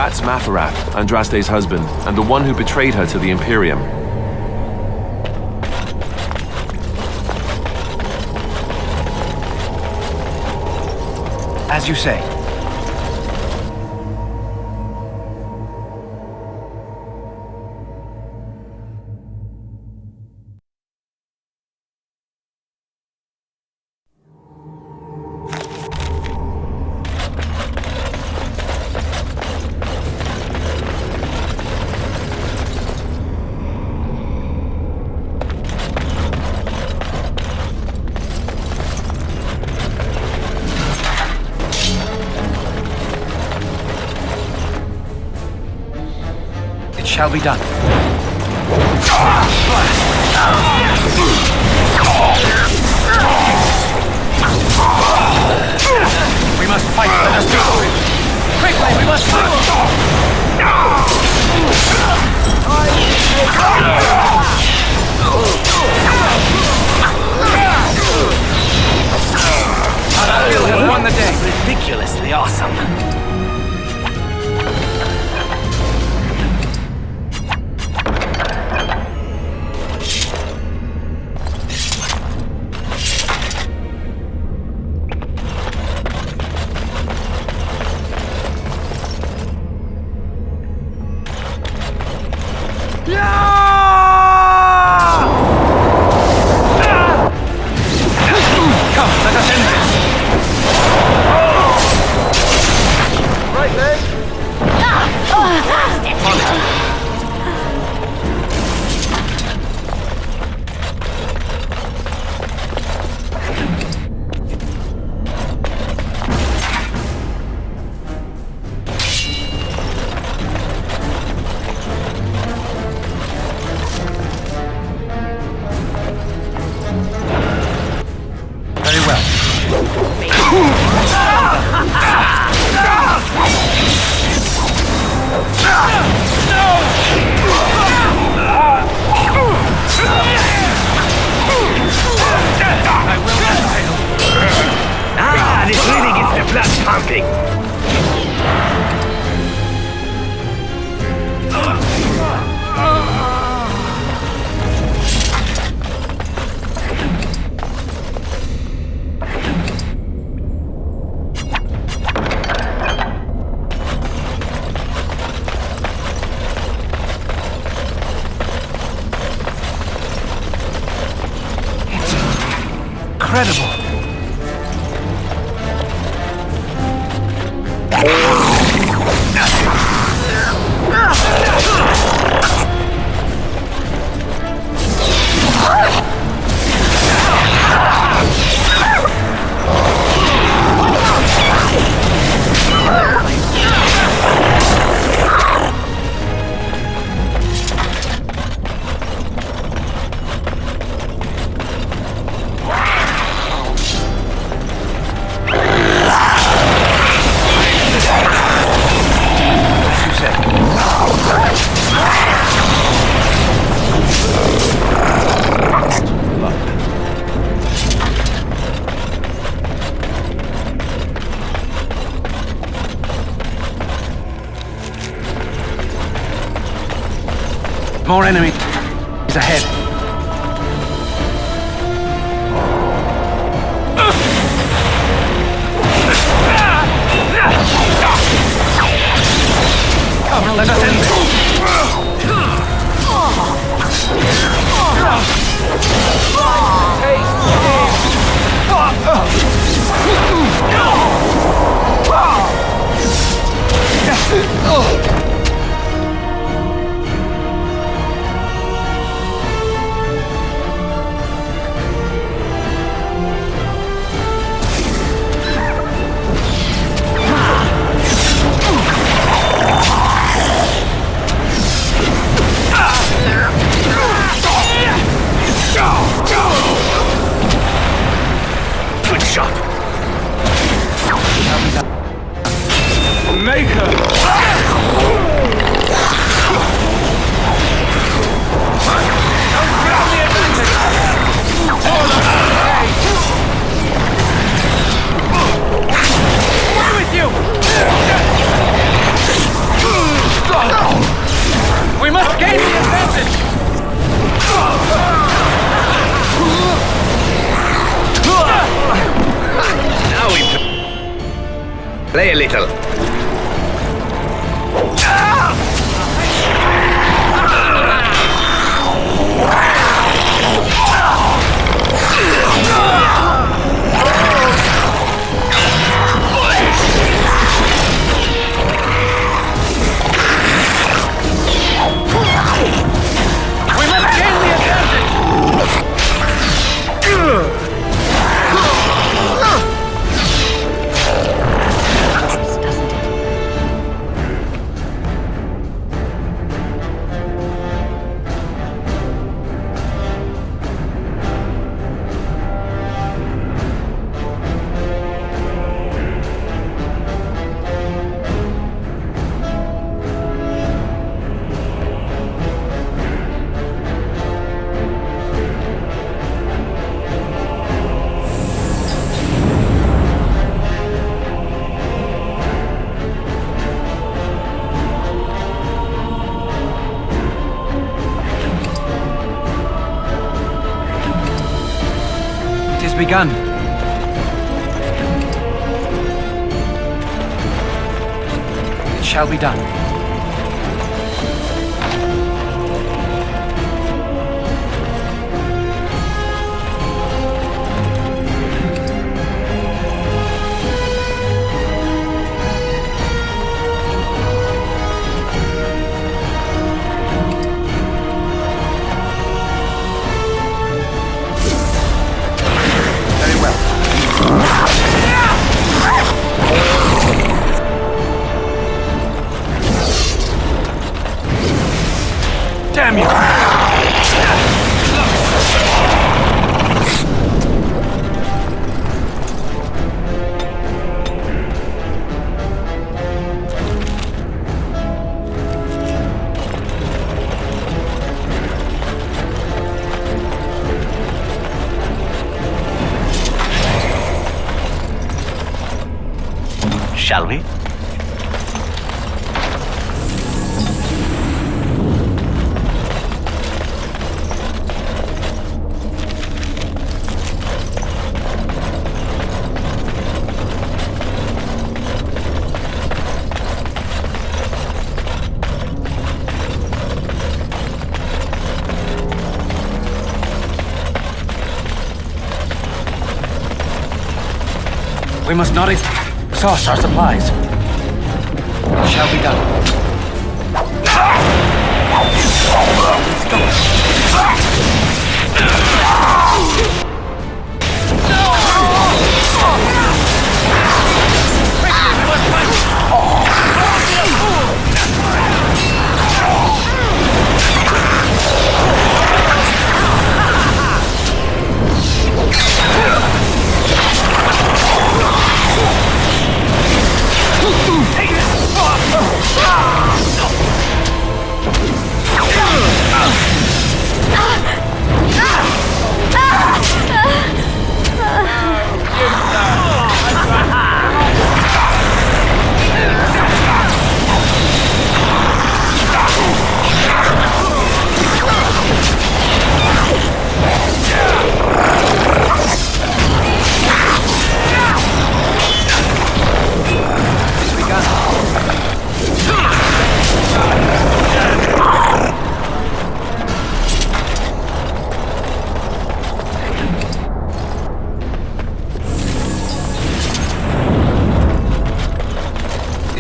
That's Mafarath, Andraste's husband, and the one who betrayed her to the Imperium. As you say. Shall be done. We must fight. Let us do it. Quickly, we must fight. Bill has won the day. Ridiculously awesome. Incredible. More enemies ahead. Come, let us end Good shot. with you! Play a little. We must gain the advantage! Begun. It shall be done. Damn you! Shall we? We must not exhaust our supplies. It shall be done.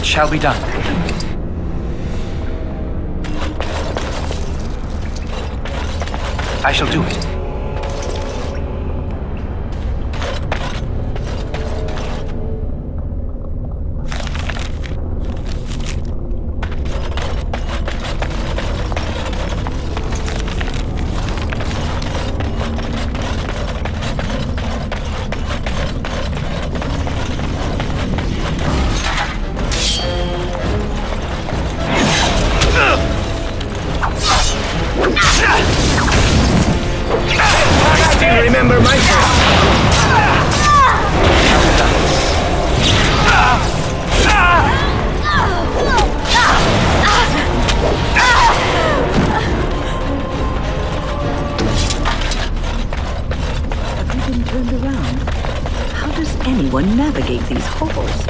Shall be done. I shall do it. Remember my Have you been turned around? How does anyone navigate these halls?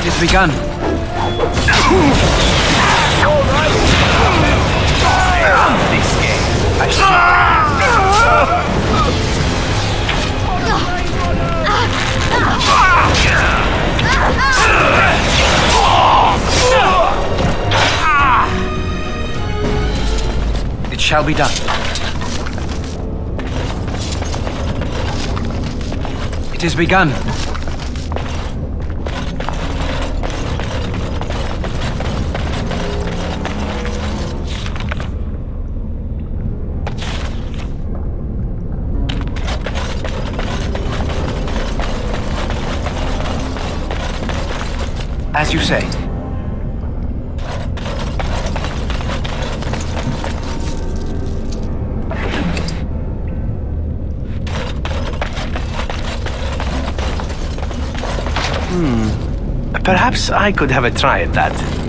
It has begun. This game. It shall be done. It has begun. As you say. Perhaps I could have a try at that.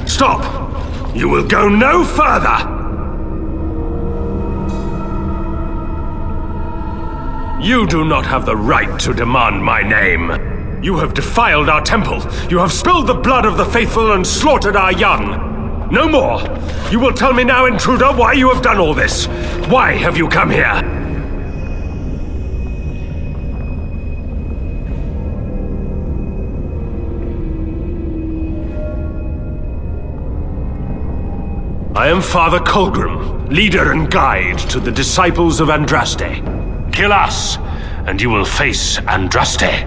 Stop! You will go no further! You do not have the right to demand my name. You have defiled our temple. You have spilled the blood of the faithful and slaughtered our young. No more. You will tell me now, intruder, why you have done all this. Why have you come here? I am Father Colgrim, leader and guide to the disciples of Andraste. Kill us, and you will face Andraste.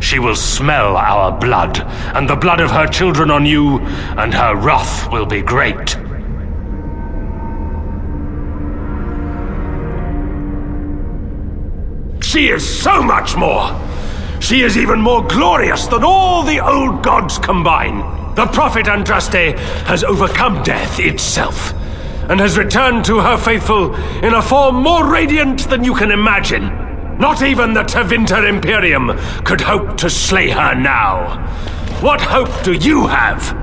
She will smell our blood, and the blood of her children on you, and her wrath will be great. She is so much more! She is even more glorious than all the old gods combined. The prophet Andraste has overcome death itself, and has returned to her faithful in a form more radiant than you can imagine. Not even the Tevinter Imperium could hope to slay her now. What hope do you have?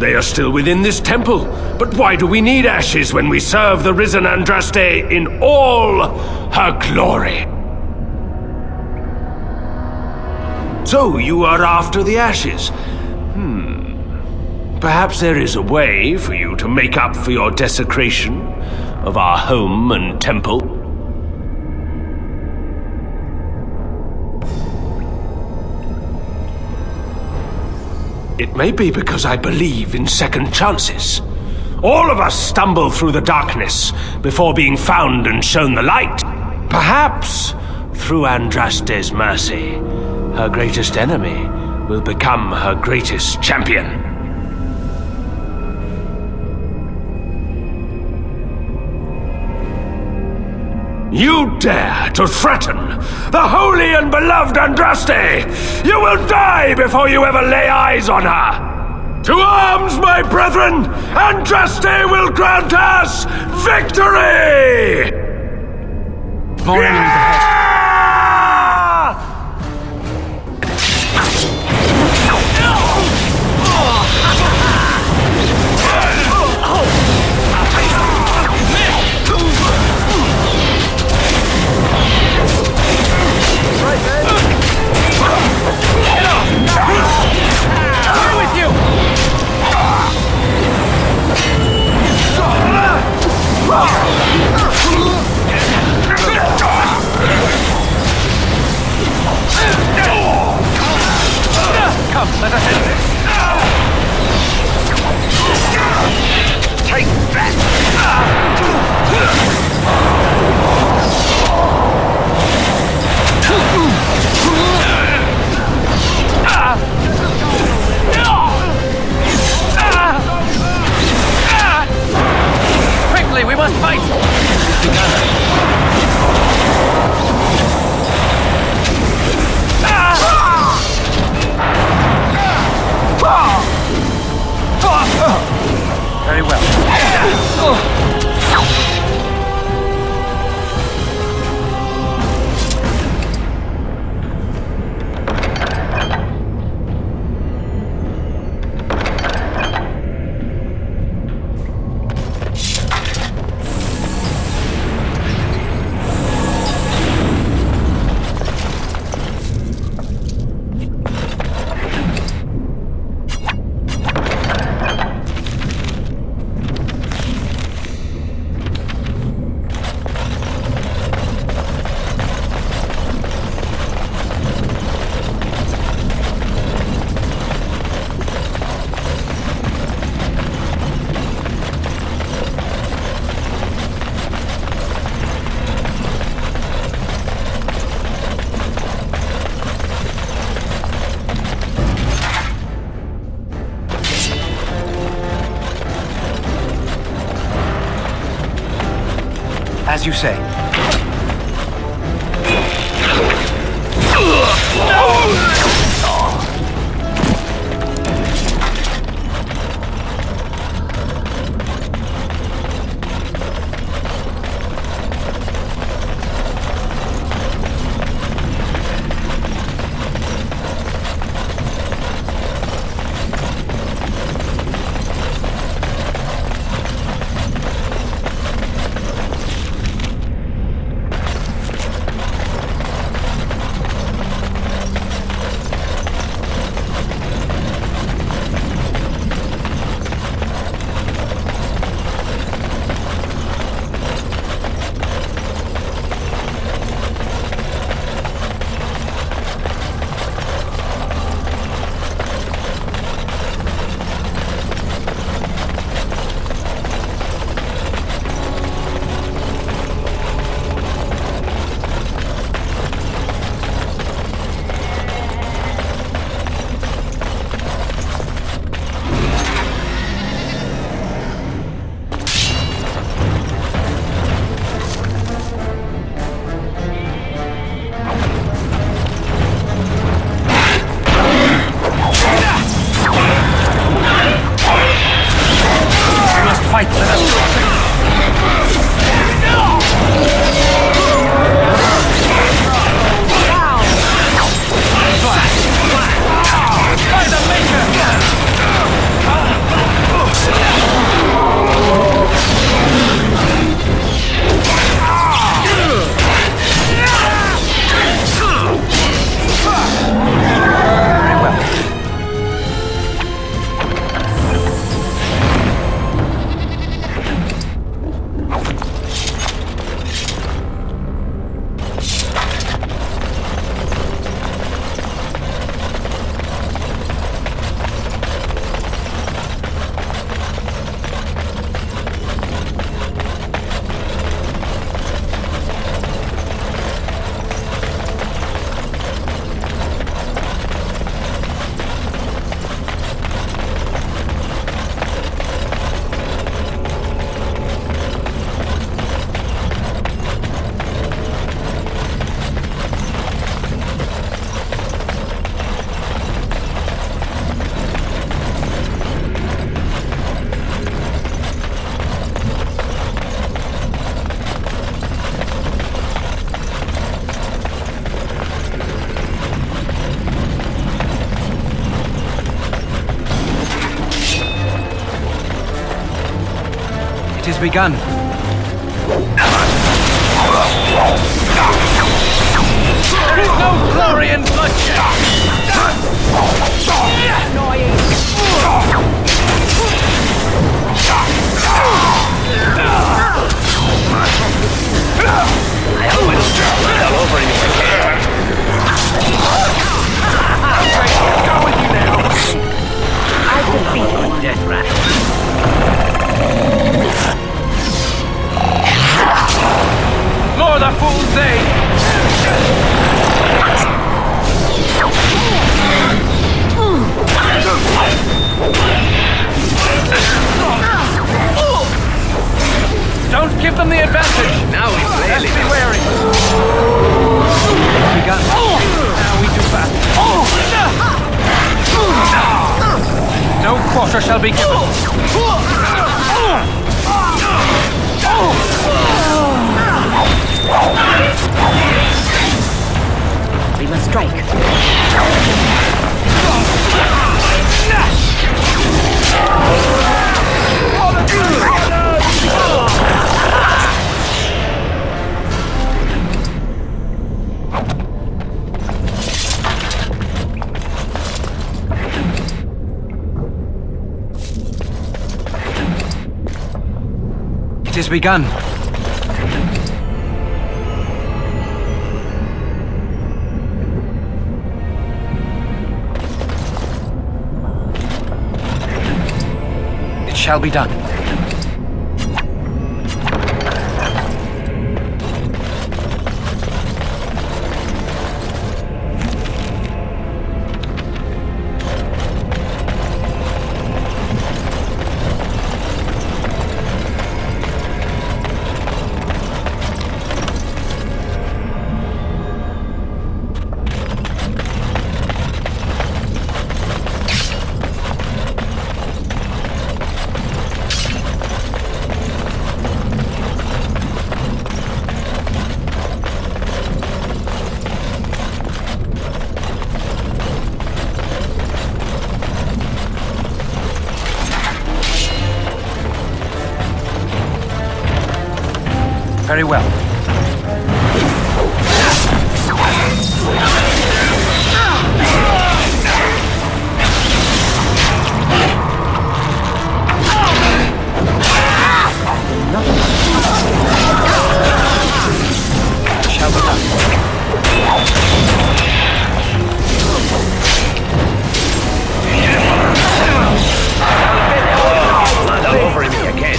They are still within this temple, but why do we need ashes when we serve the risen Andraste in all her glory? So you are after the ashes? Perhaps there is a way for you to make up for your desecration of our home and temple. It may be because I believe in second chances. All of us stumble through the darkness before being found and shown the light. Perhaps, through Andraste's mercy, her greatest enemy will become her greatest champion. You dare to threaten the holy and beloved Andraste! You will die before you ever lay eyes on her! To arms, my brethren! Andraste will grant us victory! More enemies ahead. Come, let us end this. Take that! Quickly, we must fight! Very well. As you say. It has begun. There is no glory in bloodshed! I hope I don't bleed all over anyone. Go with you now! I've defeated one death rattle. More the fools they! Don't give them the advantage! Now we play. Let's be wary! It's begun. Now we do battle. No quarter shall be given. It is begun. It shall be done. Very well. Shall be done. Over me again.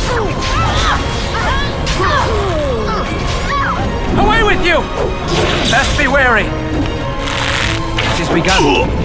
Away with you! Best be wary. It is begun.